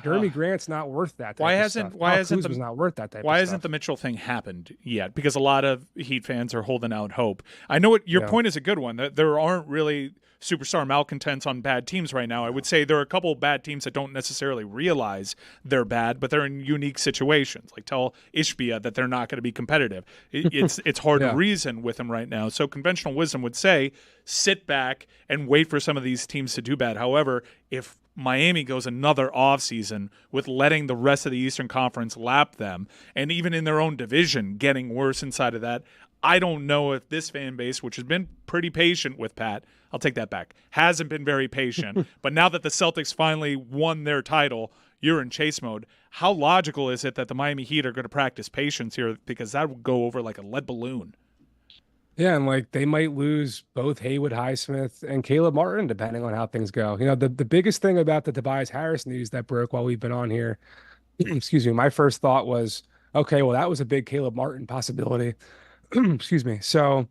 Jeremy Grant's not worth that. Why hasn't not worth that type? Why of hasn't stuff. the Mitchell thing happened yet? Because a lot of Heat fans are holding out hope. I know your point is a good one. That there aren't really superstar malcontents on bad teams right now. I would say there are a couple of bad teams that don't necessarily realize they're bad, but they're in unique situations. Like tell Ishbia that they're not going to be competitive. It's hard to reason with them right now. So conventional wisdom would say sit back and wait for some of these teams to do bad. However, if Miami goes another offseason with letting the rest of the Eastern Conference lap them, and even in their own division getting worse inside of that, I don't know if this fan base, which has been pretty patient with Pat, I'll take that back, hasn't been very patient. But now that the Celtics finally won their title, you're in chase mode. How logical is it that the Miami Heat are going to practice patience here? Because that would go over like a lead balloon. Yeah, and they might lose both Haywood Highsmith and Caleb Martin, depending on how things go. The biggest thing about the Tobias Harris news that broke while we've been on here, excuse me, my first thought was, okay, well, that was a big Caleb Martin possibility. Excuse me. So,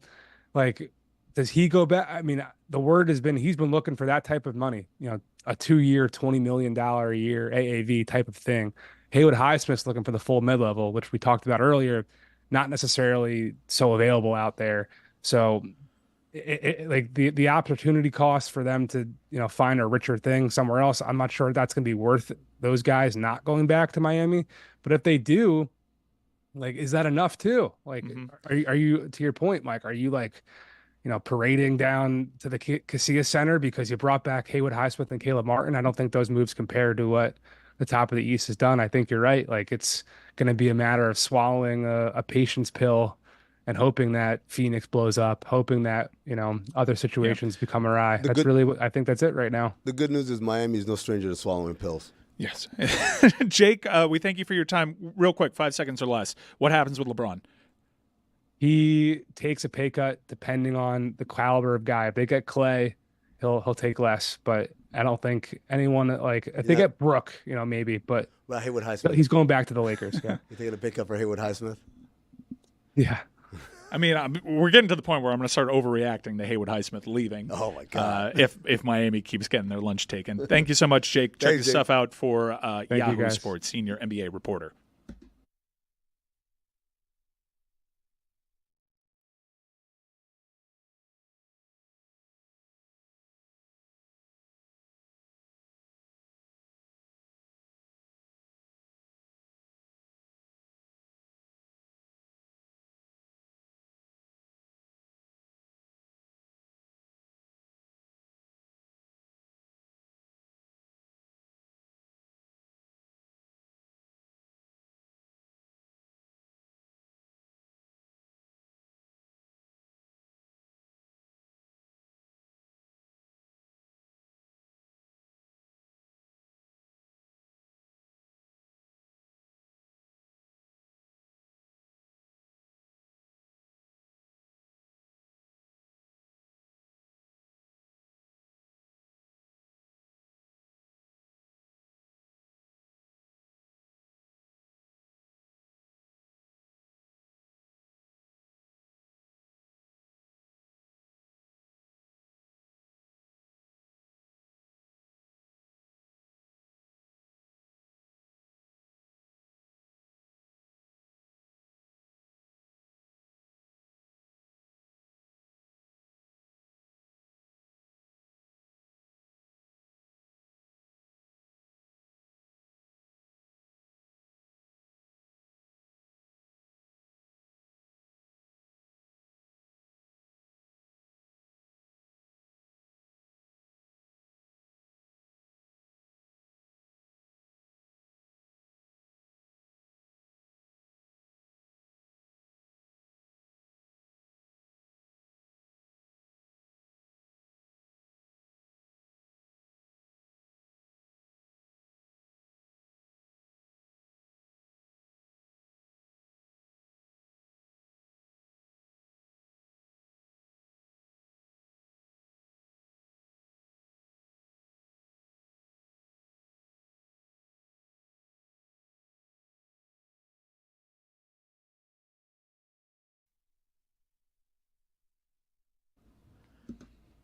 does he go back? The word has been he's been looking for that type of money, a 2-year, $20 million a year AAV type of thing. Haywood Highsmith's looking for the full mid-level, which we talked about earlier. not necessarily so available out there. So like the opportunity cost for them to, find a richer thing somewhere else, I'm not sure that's going to be worth those guys not going back to Miami. But if they do, like, is that enough too? Like, are you, to your point, Mike, are you like, parading down to the Casillas Center because you brought back Haywood Highsmith and Caleb Martin? I don't think those moves compare to what the top of the East has done. I think you're right. Like, it's going to be a matter of swallowing a patience pill and hoping that Phoenix blows up, hoping that, other situations become awry. That's really what I think. That's it right now. The good news is Miami is no stranger to swallowing pills. Yes. Jake, we thank you for your time. Real quick, 5 seconds or less. What happens with LeBron? He takes a pay cut depending on the caliber of guy. If they get Clay, he'll take less. But I don't think anyone, like, if they get Brooke, maybe. But Haywood Highsmith. He's going back to the Lakers. Yeah. You taking a pay cut for Haywood Highsmith? Yeah. I mean, we're getting to the point where I'm going to start overreacting to Haywood Highsmith leaving. Oh, my God. If Miami keeps getting their lunch taken. Thank you so much, Jake. Check his stuff out for Yahoo Sports, senior NBA reporter.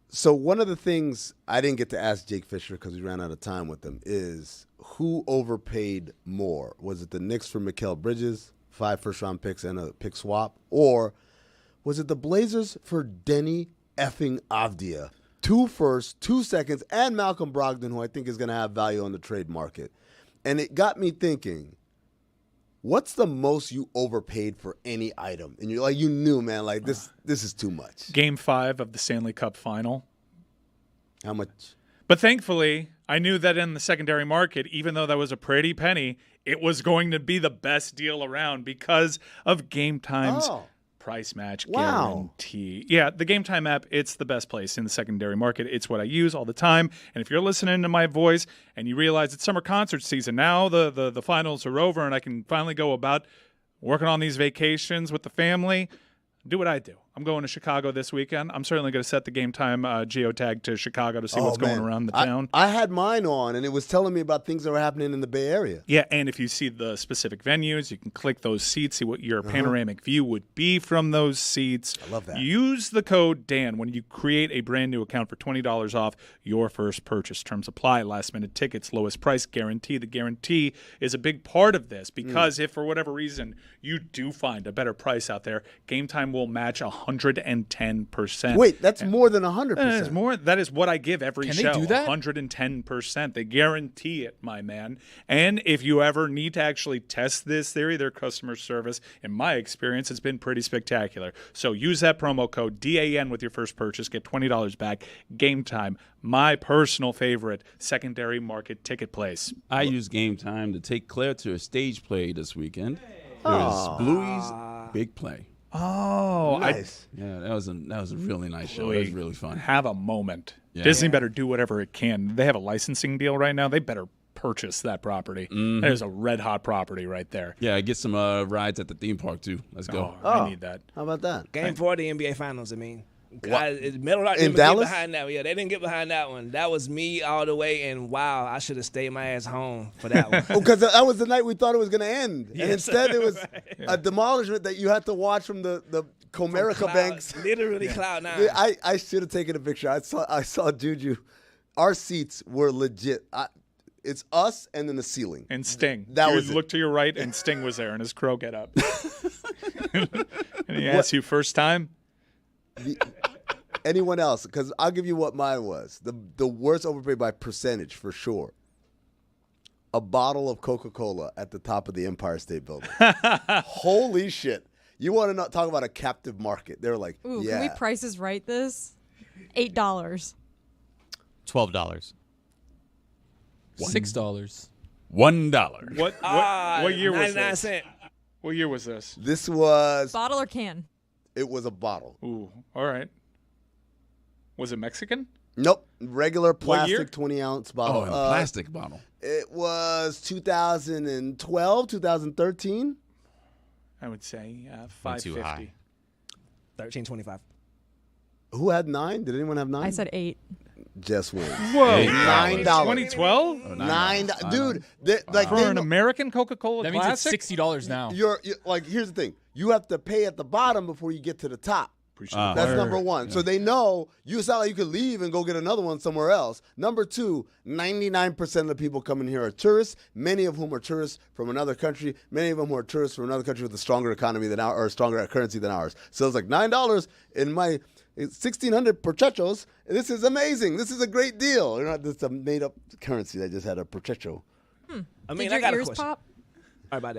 So one of the things I didn't get to ask Jake Fisher because we ran out of time with him is who overpaid more? Was it the Knicks for Mikal Bridges, 5 first-round picks and a pick swap, or was it the Blazers for Denny effing Avdia? 2 firsts, 2 seconds, and Malcolm Brogdon, who I think is going to have value on the trade market. And it got me thinking, what's the most you overpaid for any item? And you're like, you knew, man, like this is too much. Game 5 of the Stanley Cup final. How much? But thankfully, I knew that in the secondary market, even though that was a pretty penny, it was going to be the best deal around because of Game Time's price match guarantee. Yeah, the Game Time app, it's the best place in the secondary market. It's what I use all the time. And if you're listening to my voice and you realize it's summer concert season, now the finals are over and I can finally go about working on these vacations with the family, do what I do. I'm going to Chicago this weekend. I'm certainly going to set the Game Time geotag to Chicago to see what's going around the town. I had mine on, and it was telling me about things that were happening in the Bay Area. Yeah, and if you see the specific venues, you can click those seats, see what your panoramic view would be from those seats. I love that. Use the code Dan when you create a brand new account for $20 off your first purchase. Terms apply. Last-minute tickets, lowest price guarantee. The guarantee is a big part of this because if for whatever reason you do find a better price out there, Game Time will match 110%. Wait, that's more than 100%. That is more. That is what I give every Can show. they do that? 110%. They guarantee it, my man. And if you ever need to actually test this theory, their customer service, in my experience, has been pretty spectacular. So use that promo code DAN with your first purchase. Get $20 back. Game Time, my personal favorite secondary market ticket place. I use Game Time to take Claire to a stage play this weekend. It was Bluey's Big Play. Oh, Nice. Yeah, that was a really nice show. It was really fun. Have a moment. Yeah. Disney better do whatever it can. They have a licensing deal right now. They better purchase that property. That is a red hot property right there. Yeah, get some rides at the theme park too. Let's go. I need that. How about that? Game 4 of the NBA Finals, I mean. Metal Rock In didn't Dallas? get behind that one. Yeah, they didn't get behind that one. That was me all the way, and wow, I should have stayed my ass home for that one. Because that was the night we thought it was going to end. And Yes. instead it was a demolishment that you had to watch from the Comerica banks. Literally Cloud 9. I should have taken a picture. I saw Juju. Our seats were legit. It's us and then the ceiling. And Sting. That you was look to your right, and Sting was there in his crow get up. And he asked you first time? Anyone else? Because I'll give you what mine was. The worst overpaid by percentage for sure. A bottle of Coca-Cola at the top of the Empire State Building. Holy shit. You want to talk about a captive market. They're like, Ooh, yeah. can we prices right this? $8. $12. $6. $1. What year was 99 this? cents. What year was this? This was, Bottle or can? it was a bottle. Ooh, all right. Was it Mexican? Nope. Regular What year? plastic 20-ounce bottle. Oh, in a plastic bottle. It was 2012, 2013. I would say Went too $5.50. high. 13.25. Who had 9? Did anyone have 9? I said 8. Jess wins. Whoa. $9. 2012? $9. Dude, like For an American Coca-Cola That means Classic? it's $60 now. you're like, here's the thing. You have to pay at the bottom before you get to the top. Appreciate That's that. number one. So they know it's not like you could leave and go get another one somewhere else. Number two, 99% of the people coming here are tourists, many of whom are tourists from another country, many of them who are tourists from another country with a stronger economy than ours, or stronger currency than ours. So it's like $9 in my 1,600 perchechos. This is amazing. This is a great deal. You're not just a made-up currency that just had a perchecho. I mean, Did I your got a ears question. pop?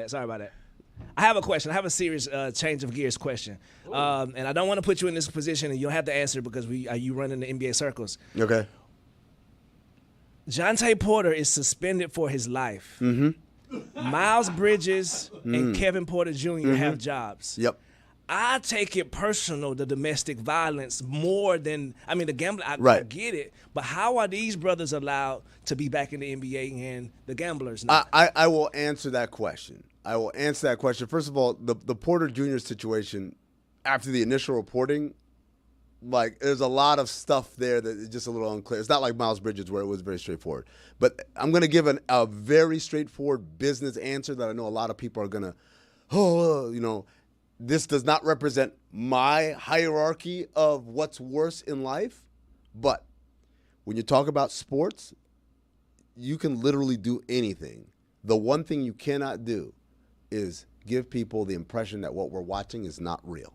Sorry about that. I have a question. I have a serious change of gears question. And I don't want to put you in this position, and you don't have to answer because you run in the NBA circles. Okay. Jonte Porter is suspended for his life. Mm-hmm. Miles Bridges and Kevin Porter Jr. have jobs. Yep. I take it personal, the domestic violence, more than, I mean, the gambling, I Right. get it. But how are these brothers allowed to be back in the NBA and the gamblers not? I will answer that question. First of all, the Porter Jr. situation, after the initial reporting, like there's a lot of stuff there that is just a little unclear. It's not like Miles Bridges where it was very straightforward. But I'm going to give a very straightforward business answer that I know a lot of people are going to, this does not represent my hierarchy of what's worse in life. But when you talk about sports, you can literally do anything. The one thing you cannot do is give people the impression that what we're watching is not real.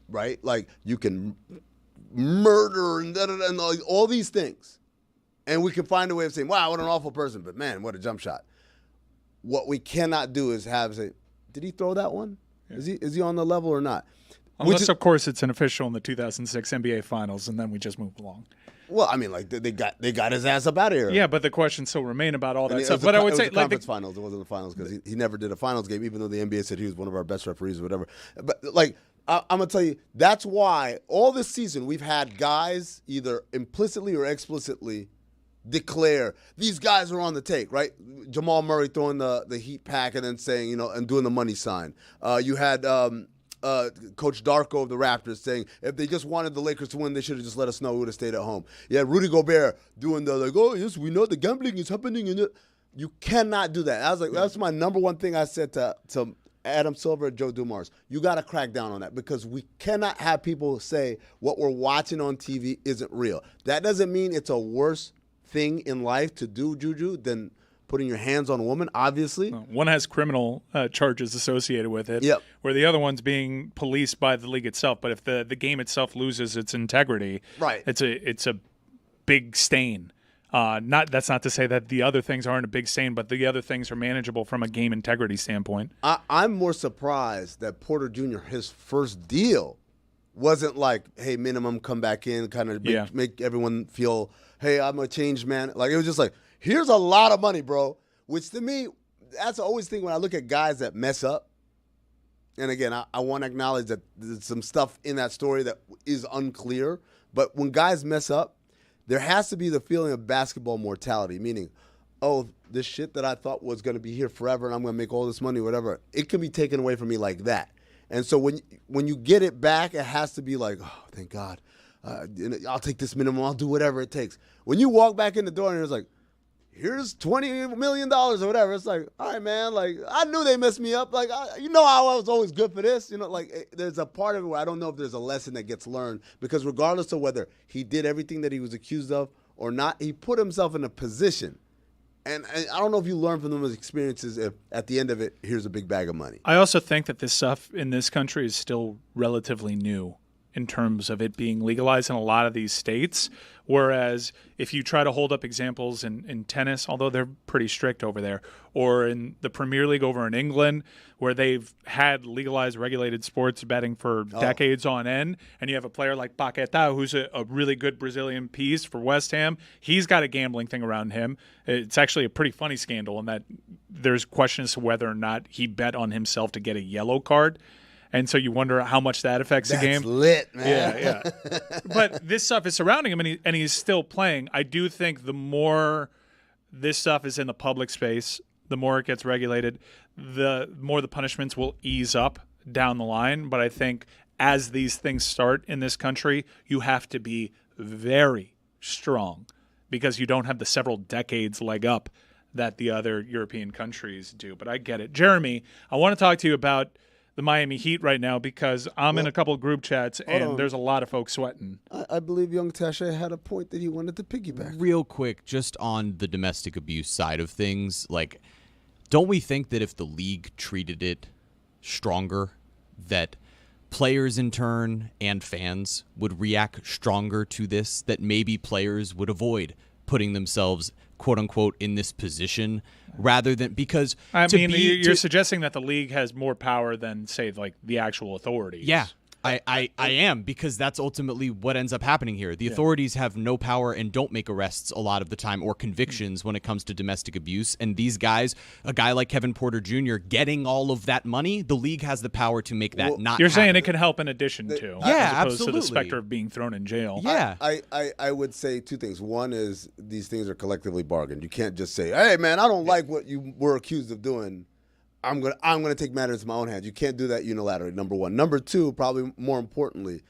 Right? Like you can murder and all these things. And we can find a way of saying, wow, what an awful person, but man, what a jump shot. What we cannot do is say, did he throw that one? Yeah. Is he on the level or not? Unless, of course, it's an official in the 2006 NBA Finals, and then we just move along. Well, I mean, like they got his ass up out of here. Yeah, but the questions still remain about all that stuff. But I would say, the conference finals. It wasn't the finals because he never did a finals game, even though the NBA said he was one of our best referees or whatever. But like, I'm gonna tell you, that's why all this season we've had guys either implicitly or explicitly declare these guys are on the take, right? Jamal Murray throwing the heat pack and then saying, and doing the money sign. You had Coach Darko of the Raptors saying if they just wanted the Lakers to win, they should have just let us know. We would have stayed at home. Yeah, Rudy Gobert doing the like, oh yes, we know the gambling is happening. You cannot do that. I was like, that's my number one thing I said to Adam Silver and Joe Dumars. You got to crack down on that because we cannot have people say what we're watching on TV isn't real. That doesn't mean it's a worse thing in life to do, Juju, than putting your hands on a woman, obviously. One has criminal charges associated with it, where the other one's being policed by the league itself. But if the game itself loses its integrity, right, it's a big stain. That's not to say that the other things aren't a big stain, but the other things are manageable from a game integrity standpoint. I'm more surprised that Porter Jr., his first deal, wasn't like, hey, minimum, come back in, kind of make everyone feel, hey, I'm a changed man. Like, it was just like, here's a lot of money, bro, which to me, that's always thing when I look at guys that mess up. And again, I want to acknowledge that there's some stuff in that story that is unclear. But when guys mess up, there has to be the feeling of basketball mortality, meaning, oh, this shit that I thought was going to be here forever and I'm going to make all this money, whatever, it can be taken away from me like that. And so when you get it back, it has to be like, oh, thank God. I'll take this minimum. I'll do whatever it takes. When you walk back in the door and it's like, here's $20 million or whatever. It's like, all right, man, like, I knew they messed me up. Like, how I was always good for this. Like, there's a part of it where I don't know if there's a lesson that gets learned because regardless of whether he did everything that he was accused of or not, he put himself in a position. And I don't know if you learn from those experiences if at the end of it, here's a big bag of money. I also think that this stuff in this country is still relatively new in terms of it being legalized in a lot of these states. Whereas if you try to hold up examples in tennis, although they're pretty strict over there, or in the Premier League over in England, where they've had legalized, regulated sports betting for decades on end, and you have a player like Paquetá, who's a really good Brazilian piece for West Ham. He's got a gambling thing around him. It's actually a pretty funny scandal in that there's questions to whether or not he bet on himself to get a yellow card. And so you wonder how much that affects the game. That's lit, man. Yeah. But this stuff is surrounding him, and he's still playing. I do think the more this stuff is in the public space, the more it gets regulated, the more the punishments will ease up down the line. But I think as these things start in this country, you have to be very strong because you don't have the several decades leg up that the other European countries do. But I get it. Jeremy, I want to talk to you about the Miami Heat right now because I'm in a couple of group chats and there's a lot of folks sweating. I believe young Tasha had a point that he wanted to piggyback. Real quick, just on the domestic abuse side of things, like, don't we think that if the league treated it stronger, that players in turn and fans would react stronger to this, that maybe players would avoid putting themselves, quote unquote, in this position rather than because you're suggesting that the league has more power than, say, like the actual authorities. Yeah. I am, because that's ultimately what ends up happening here. The authorities have no power and don't make arrests a lot of the time or convictions when it comes to domestic abuse. And these guys, a guy like Kevin Porter Jr. getting all of that money, the league has the power to make that not You're happen. saying it can help in addition to, yeah, as opposed absolutely. to the specter of being thrown in jail. Yeah. I would say two things. One is these things are collectively bargained. You can't just say, hey, man, I don't like what you were accused of doing. I'm gonna take matters in my own hands. You can't do that unilaterally, number one. Number two, probably more importantly,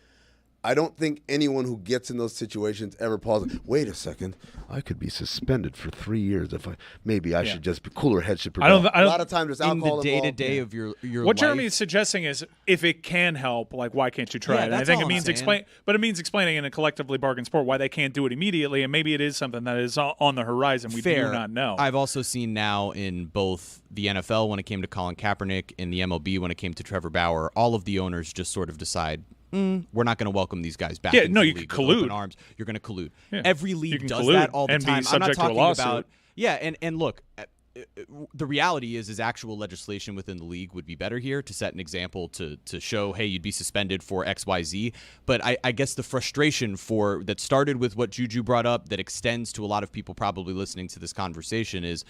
I don't think anyone who gets in those situations ever pauses. Wait a second, I could be suspended for 3 years if I should just be cooler head should prevail. A lot of times there's alcohol in the involved. day-to-day of your what life. Jeremy is suggesting is if it can help, like, why can't you try it? And I think it means explaining in a collectively bargained sport why they can't do it immediately, and maybe it is something that is on the horizon we do not know. I've also seen now in both the NFL when it came to Colin Kaepernick, in the MLB when it came to Trevor Bauer, all of the owners just sort of decide, we're not going to welcome these guys back. Yeah, into no, the you league could with open collude. arms. You're going to collude. Yeah. Every league does collude that all the and be time. I'm not subject to a talking lawsuit. about. Yeah, and look, the reality is actual legislation within the league would be better here to set an example to show, hey, you'd be suspended for XYZ. But I guess the frustration that started with what Juju brought up that extends to a lot of people probably listening to this conversation is,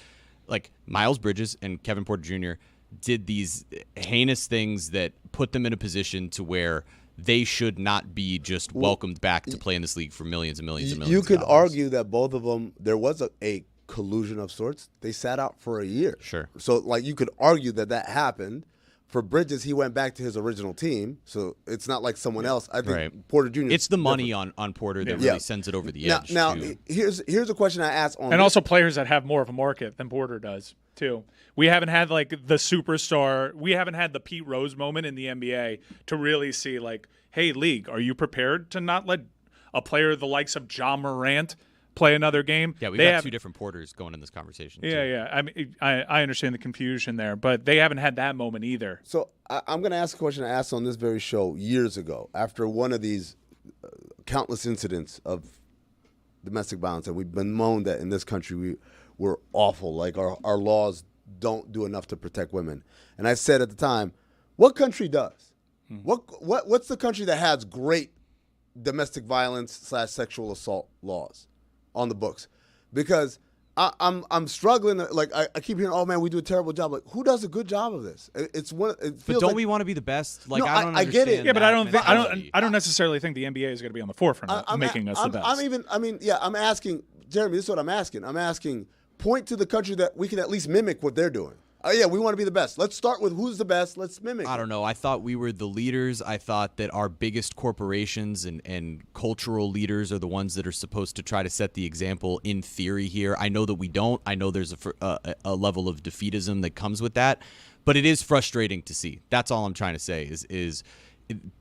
like, Miles Bridges and Kevin Porter Jr. did these heinous things that put them in a position to where they should not be just welcomed back to play in this league for millions and millions and millions. You could of dollars. argue that both of them, there was a collusion of sorts. They sat out for a year. Sure. So, like, you could argue that happened For Bridges, he went back to his original team, so it's not like someone else. I think Right. Porter Jr. It's the money on Porter that really sends it over the edge. Now too. here's a question I asked on. And also players that have more of a market than Porter does, too. We haven't had, like, the superstar. We haven't had the Pete Rose moment in the NBA to really see, like, hey, league, are you prepared to not let a player the likes of John Morant play another game? Yeah, we've got two different Porters going in this conversation. Yeah, too. yeah. I mean, I understand the confusion there, but they haven't had that moment either. So I'm going to ask a question I asked on this very show years ago after one of these countless incidents of domestic violence, and we've been moaned that in this country we're awful, like our laws don't do enough to protect women. And I said at the time, what country does? What's the country that has great domestic violence / sexual assault laws on the books? Because I'm struggling. Like I keep hearing, oh man, we do a terrible job. Like, who does a good job of this? It feels But don't like, we want to be the best? Like, No, I don't I get it. understand Yeah, but that I don't necessarily think the NBA is going to be on the forefront of making us the best. I'm asking, Jeremy, this is what I'm asking. I'm asking, point to the country that we can at least mimic what they're doing. Oh, yeah, we want to be the best. Let's start with who's the best. Let's mimic. I don't know. I thought we were the leaders. I thought that our biggest corporations and cultural leaders are the ones that are supposed to try to set the example in theory here. I know that we don't. I know there's a level of defeatism that comes with that, but it is frustrating to see. That's all I'm trying to say is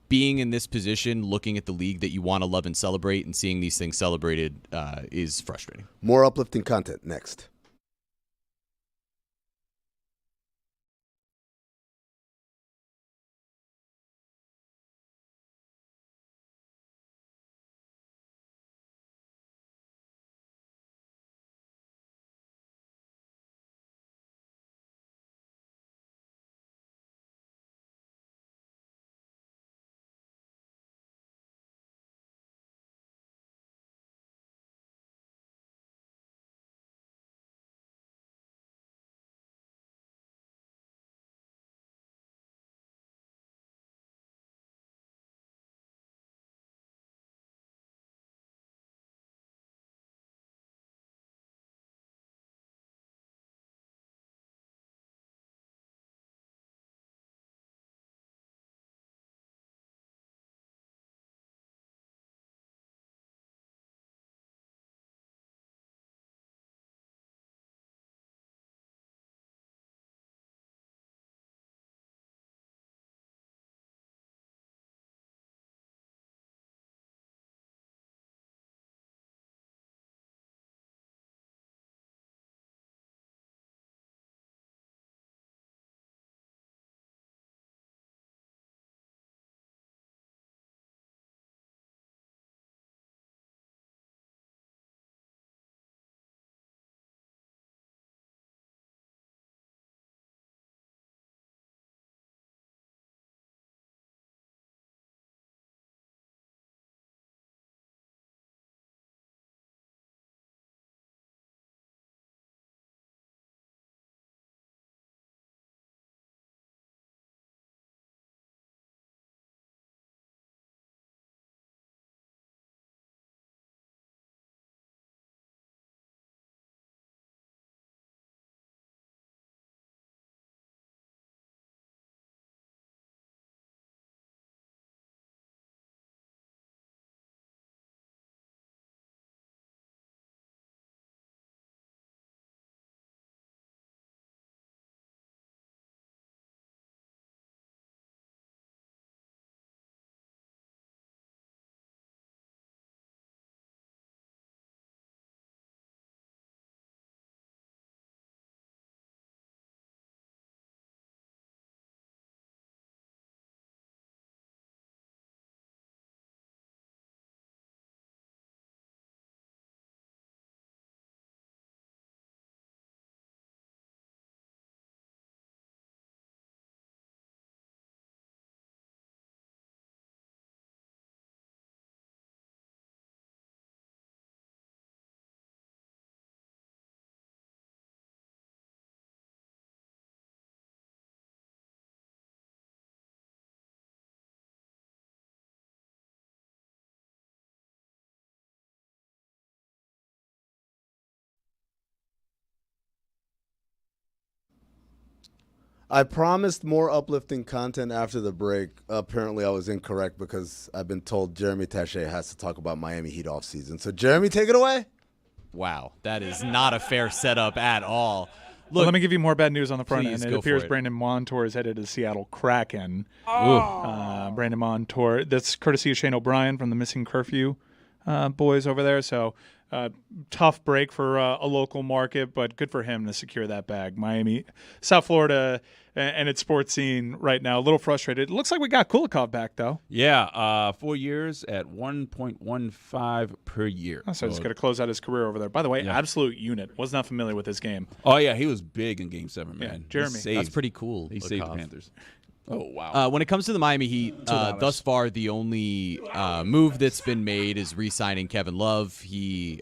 being in this position, looking at the league that you want to love and celebrate and seeing these things celebrated is frustrating. More uplifting content next. I promised more uplifting content after the break. Apparently, I was incorrect because I've been told Jeremy Taché has to talk about Miami Heat offseason. So, Jeremy, take it away. Wow, that is not a fair setup at all. Look, let me give you more bad news on the front please, end. It appears Brandon Montour is headed to Seattle Kraken. Brandon Montour, that's courtesy of Shane O'Brien from the Missing Curfew boys over there. So tough break for a local market, but good for him to secure that bag. Miami, South Florida, and its sports scene right now, a little frustrated. It looks like we got Kulikov back, though. Yeah, 4 years at 1.15 per year. So he's going to close out his career over there. By the way, absolute unit. Was not familiar with his game. Oh, yeah, he was big in Game 7, man. Yeah, Jeremy. That's pretty cool. He saved the Panthers. Oh, wow. When it comes to the Miami Heat, thus far the only move that's been made is re-signing Kevin Love. He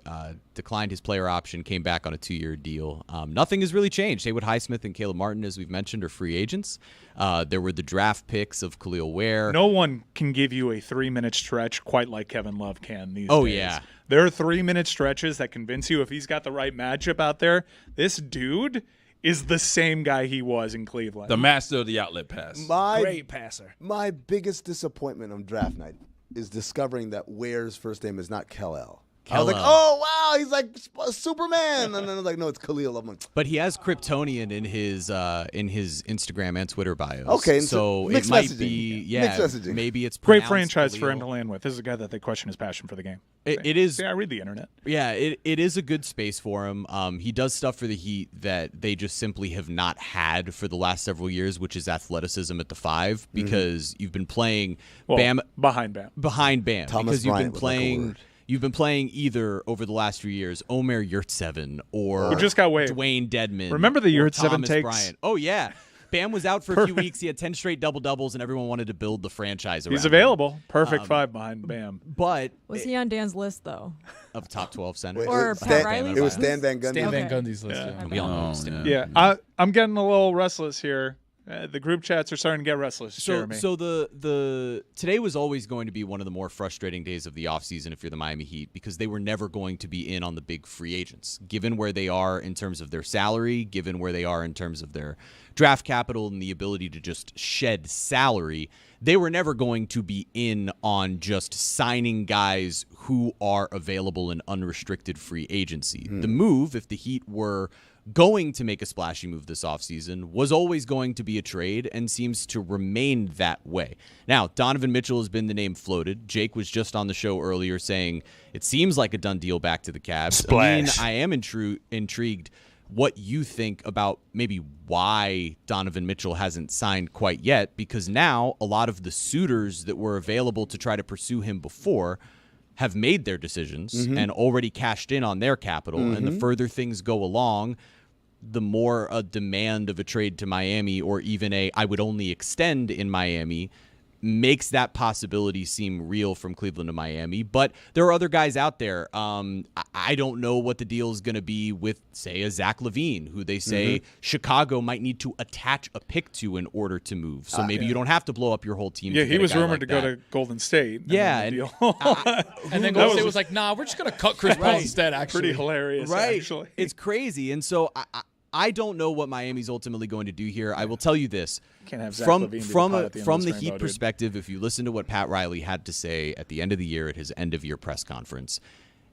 declined his player option, came back on a 2-year deal. Nothing has really changed. Haywood Highsmith and Caleb Martin, as we've mentioned, are free agents. There were the draft picks of Khalil Ware. No one can give you a 3-minute stretch quite like Kevin Love can these days. Oh, yeah. There are 3-minute stretches that convince you if he's got the right matchup out there, this dude is the same guy he was in Cleveland. The master of the outlet pass. Great passer. My biggest disappointment on draft night is discovering that Ware's first name is not Kal-El. I was like, oh, wow, he's like Superman. And then I was like, no, it's Khalil. I'm like, but he has Kryptonian in his Instagram and Twitter bios. Okay, so mixed it might messaging. be, Mixed messaging. maybe it's great pronounced franchise Khalil. for him to land with. This is a guy that they question his passion for the game. It is. Yeah, I read the internet. Yeah, it is a good space for him. He does stuff for the Heat that they just simply have not had for the last several years, which is athleticism at the 5, because you've been playing Bam behind Bam. Thomas because you've Bryant been playing. You've been playing either over the last few years Omer Yurtseven or who just got waived. Dwayne Dedman. Remember the Yurtseven Thomas takes? Bryant. Oh yeah, Bam was out for a few weeks. He had 10 straight double-doubles, and everyone wanted to build the franchise around He's him. available. Perfect 5 behind Bam. But Was he on Dan's list, though? of top 12 centers. Or Stan- Pat Riley? It was Stan Van Gundy. Stan Van Okay. Gundy's list. Yeah. We all know Stan. Yeah, I'm getting a little restless here. The group chats are starting to get restless, Jeremy. So the today was always going to be one of the more frustrating days of the offseason if you're the Miami Heat, because they were never going to be in on the big free agents. Given where they are in terms of their salary, given where they are in terms of their draft capital and the ability to just shed salary, they were never going to be in on just signing guys who are available in unrestricted free agency. The move, if the Heat were going to make a splashy move this offseason, was always going to be a trade and seems to remain that way. Now, Donovan Mitchell has been the name floated. Jake was just on the show earlier saying it seems like a done deal back to the Cavs. Splash. I am intrigued what you think about maybe why Donovan Mitchell hasn't signed quite yet, because now a lot of the suitors that were available to try to pursue him before have made their decisions and already cashed in on their capital. And the further things go along, the more a demand of a trade to Miami, or even I would only extend in Miami, makes that possibility seem real from Cleveland to Miami. But there are other guys out there. I don't know what the deal is going to be with, say, a Zach LaVine, who they say Chicago might need to attach a pick to in order to move. So maybe you don't have to blow up your whole team. Yeah, to he get a was guy rumored like to go that. to Golden State. Yeah, and And then Golden State was like, nah, we're just going to cut Chris Paul instead, actually. pretty hilarious, Right. actually. It's crazy. And so I don't know what Miami's ultimately going to do here. I will tell you this. Can't have Zach From LaVine be the from pot a, at the end from of the this Heat rainbow, dude. perspective, if you listen to what Pat Riley had to say at the end of the year at his end of year press conference,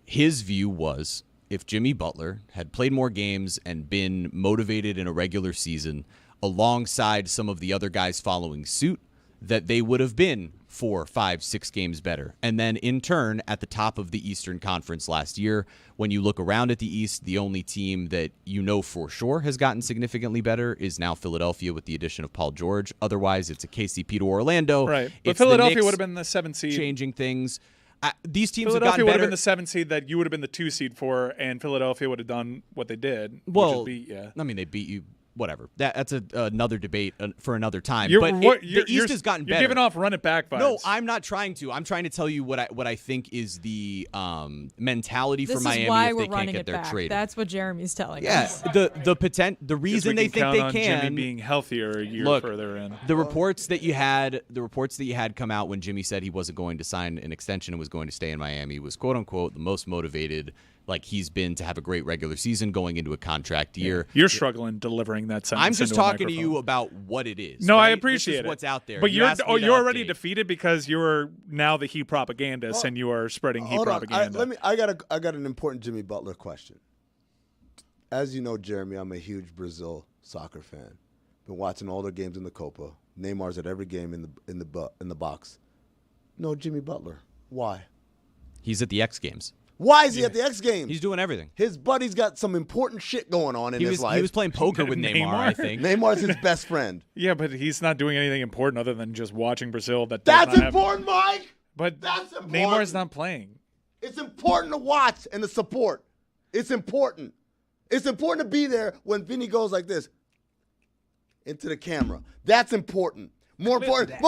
his view was if Jimmy Butler had played more games and been motivated in a regular season alongside some of the other guys following suit, that they would have been 4, 5, 6 games better. And then in turn, at the top of the Eastern Conference last year, when you look around at the East, the only team that you know for sure has gotten significantly better is now Philadelphia with the addition of Paul George. Otherwise, it's a KCP to Orlando. Right. But It's the Philadelphia Knicks would have been the 7th seed. changing things. These teams have Philadelphia gotten would better. have been the 7th seed that you would have been the 2 seed for, and Philadelphia would have done what they did. Well, which is beat you. I mean, they beat you. Whatever. That's another debate for another time. You're- But what- the you're- East has gotten You're better. giving off run it back vibes. No, I'm not trying to. I'm trying to tell you what I think is the mentality This for Miami is why if we're they can't running get it their back. trade. That's what Jeremy's telling Yeah, us. the reason they think count they on can. Jimmy being healthier a year Look, further in. The reports that you had come out when Jimmy said he wasn't going to sign an extension and was going to stay in Miami was quote unquote the most motivated like he's been to have a great regular season going into a contract year. You're struggling delivering that sentence. I'm just into a talking to microphone. you about what it is. No, right? I appreciate this is it. what's out there. But You asked me to you're already update. defeated because you're now the Heat propagandist and you are spreading Heat Hold on. propaganda. I got an important Jimmy Butler question. As you know, Jeremy, I'm a huge Brazil soccer fan. Been watching all their games in the Copa. Neymar's at every game in the box. No Jimmy Butler. Why? He's at the X Games. Why is he at the X Games? He's doing everything. His buddy's got some important shit going on in his life. He was playing poker with Neymar, I think. Neymar's his best friend. Yeah, but he's not doing anything important other than just watching Brazil. That's important, Mike. But that's important. Neymar's not playing. It's important to watch and to support. It's important. It's important to be there when Vinny goes like this into the camera. That's important. More important.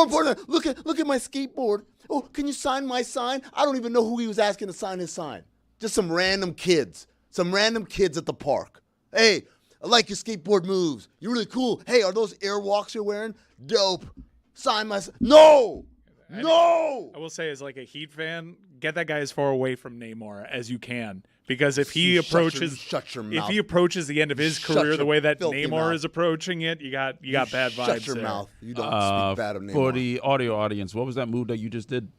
Look at my skateboard. Oh, can you sign my sign? I don't even know who he was asking to sign his sign. Just some random kids. Some random kids at the park. Hey, I like your skateboard moves. You're really cool. Hey, are those Airwalks you're wearing? Dope. Sign my sign. No! No! I will say, as like a Heat fan, get that guy as far away from Neymar as you can. Because if he approaches if he approaches the end of his career the way that Neymar is approaching it, you got bad vibes. Shut your there. mouth. You don't speak bad of Neymar. For the audio audience, what was that move that you just did?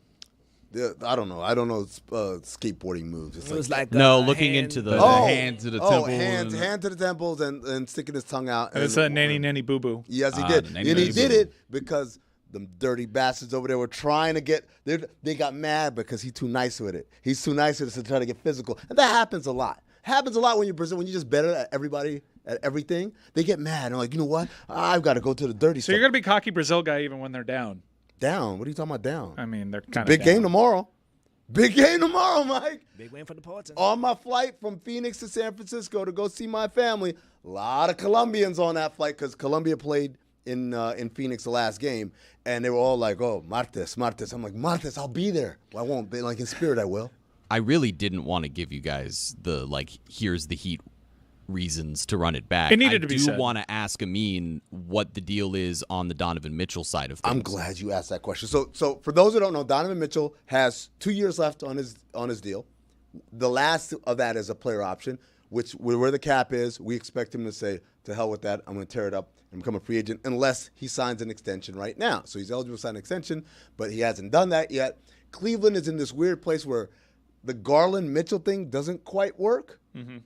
I don't know. Skateboarding moves. It was like looking into the hand to the temple. Hand to the temples and sticking his tongue out. And it's a nanny boo boo. Yes, he did. And he did it because them dirty bastards over there were trying to get. They got mad because he's too nice with it. He's too nice with it to try to get physical, and that happens a lot. Happens a lot when you're Brazil, when you're just better at everybody at everything. They get mad. And like, you know what? I've got to go to the dirty stuff. So you're gonna be cocky Brazil guy even when they're down. Down? What are you talking about down? I mean, they're kind of big game tomorrow. Big game tomorrow, Mike. Big win for the Porters. On my flight from Phoenix to San Francisco to go see my family, a lot of Colombians on that flight because Colombia played in Phoenix the last game, and they were all like, "Oh, martes." I'm like, "Martes, I'll be there." Well, I won't, but like in spirit, I will. I really didn't want to give you guys the here's the Heat reasons to run it back. It needed to be said. I do want to ask Amin what the deal is on the Donovan Mitchell side of things. I'm glad you asked that question. So for those who don't know, Donovan Mitchell has 2 years left on his deal. The last of that is a player option, which where the cap is, we expect him to say, to hell with that, I'm going to tear it up and become a free agent unless he signs an extension right now. So he's eligible to sign an extension, but he hasn't done that yet. Cleveland is in this weird place where the Garland-Mitchell thing doesn't quite work. Mm-hmm.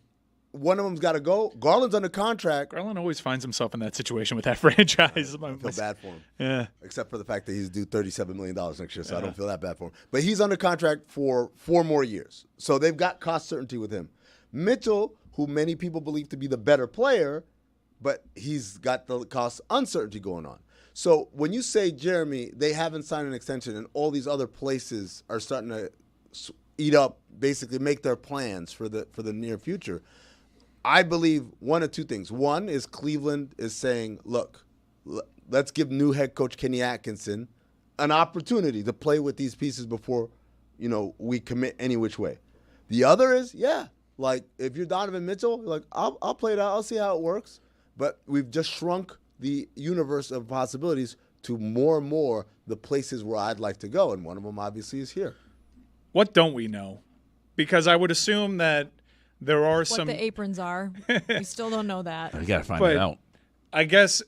One of them's got to go. Garland's under contract. Garland always finds himself in that situation with that franchise. I feel bad for him. Yeah. Except for the fact that he's due $37 million next year, so I don't feel that bad for him. But he's under contract for 4 more years. So they've got cost certainty with him. Mitchell, who many people believe to be the better player, but he's got the cost uncertainty going on. So when you say, Jeremy, they haven't signed an extension and all these other places are starting to eat up, basically make their plans for the near future, I believe one of two things. One is Cleveland is saying, look, let's give new head coach Kenny Atkinson an opportunity to play with these pieces before, we commit any which way. The other is, like if you're Donovan Mitchell, like I'll play it out. I'll see how it works. But we've just shrunk the universe of possibilities to more and more the places where I'd like to go, and one of them obviously is here. What don't we know? Because I would assume that there are what the aprons are. We still don't know that. You got to find it out. I guess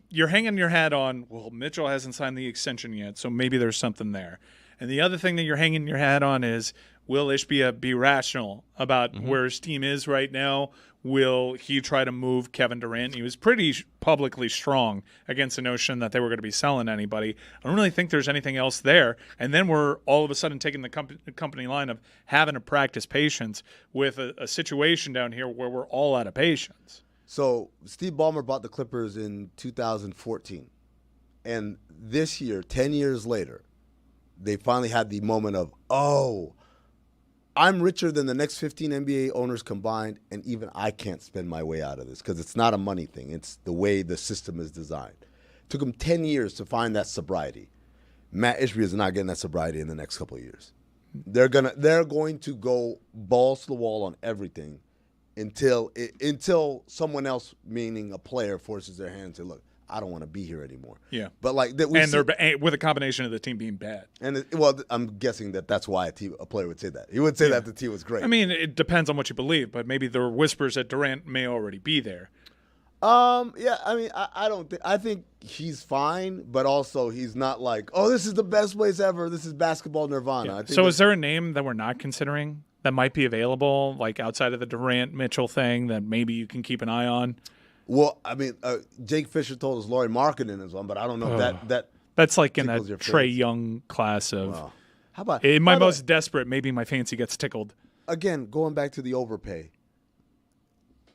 you're hanging your hat on, well, Mitchell hasn't signed the extension yet, so maybe there's something there. And the other thing that you're hanging your hat on is, will Ishbia be rational about where his team is right now? Will he try to move Kevin Durant? He was pretty publicly strong against the notion that they were going to be selling anybody. I don't really think there's anything else there. And then we're all of a sudden taking the company line of having to practice patience with a situation down here where we're all out of patience. So Steve Ballmer bought the Clippers in 2014. And this year, 10 years later, they finally had the moment of, I'm richer than the next 15 NBA owners combined, and even I can't spend my way out of this because it's not a money thing. It's the way the system is designed. It took them 10 years to find that sobriety. Matt Ishbia is not getting that sobriety in the next couple of years. They're going to go balls to the wall on everything until someone else, meaning a player, forces their hand and say, look, I don't want to be here anymore. Yeah. But like that, and with a combination of the team being bad. And I'm guessing that's why a player would say that. He would say that the team was great. I mean, it depends on what you believe, but maybe there were whispers that Durant may already be there. Yeah, I mean, I think he's fine, but also he's not like, oh, this is the best place ever. This is basketball nirvana. Yeah. So is there a name that we're not considering that might be available, like outside of the Durant-Mitchell thing, that maybe you can keep an eye on? Well, I mean, Jake Fisher told us Lauri Markkanen is one, but I don't know if that's like in that Trae Young class of. Wow. How about in my most desperate? Maybe my fancy gets tickled. Again, going back to the overpay.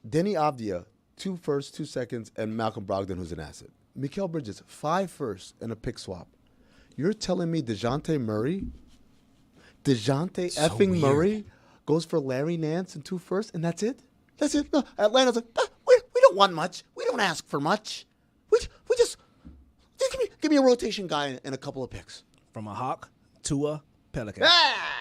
Denny Avdia, 2 firsts, 2 seconds, and Malcolm Brogdon, who's an asset. Mikal Bridges, 5 firsts and a pick swap. You're telling me DeJounte Murray goes for Larry Nance and 2 firsts, and that's it? That's it? No, Atlanta's like, we don't want much. We don't ask for much. We just give me a rotation guy and a couple of picks. From a Hawk to a Pelican. Ah!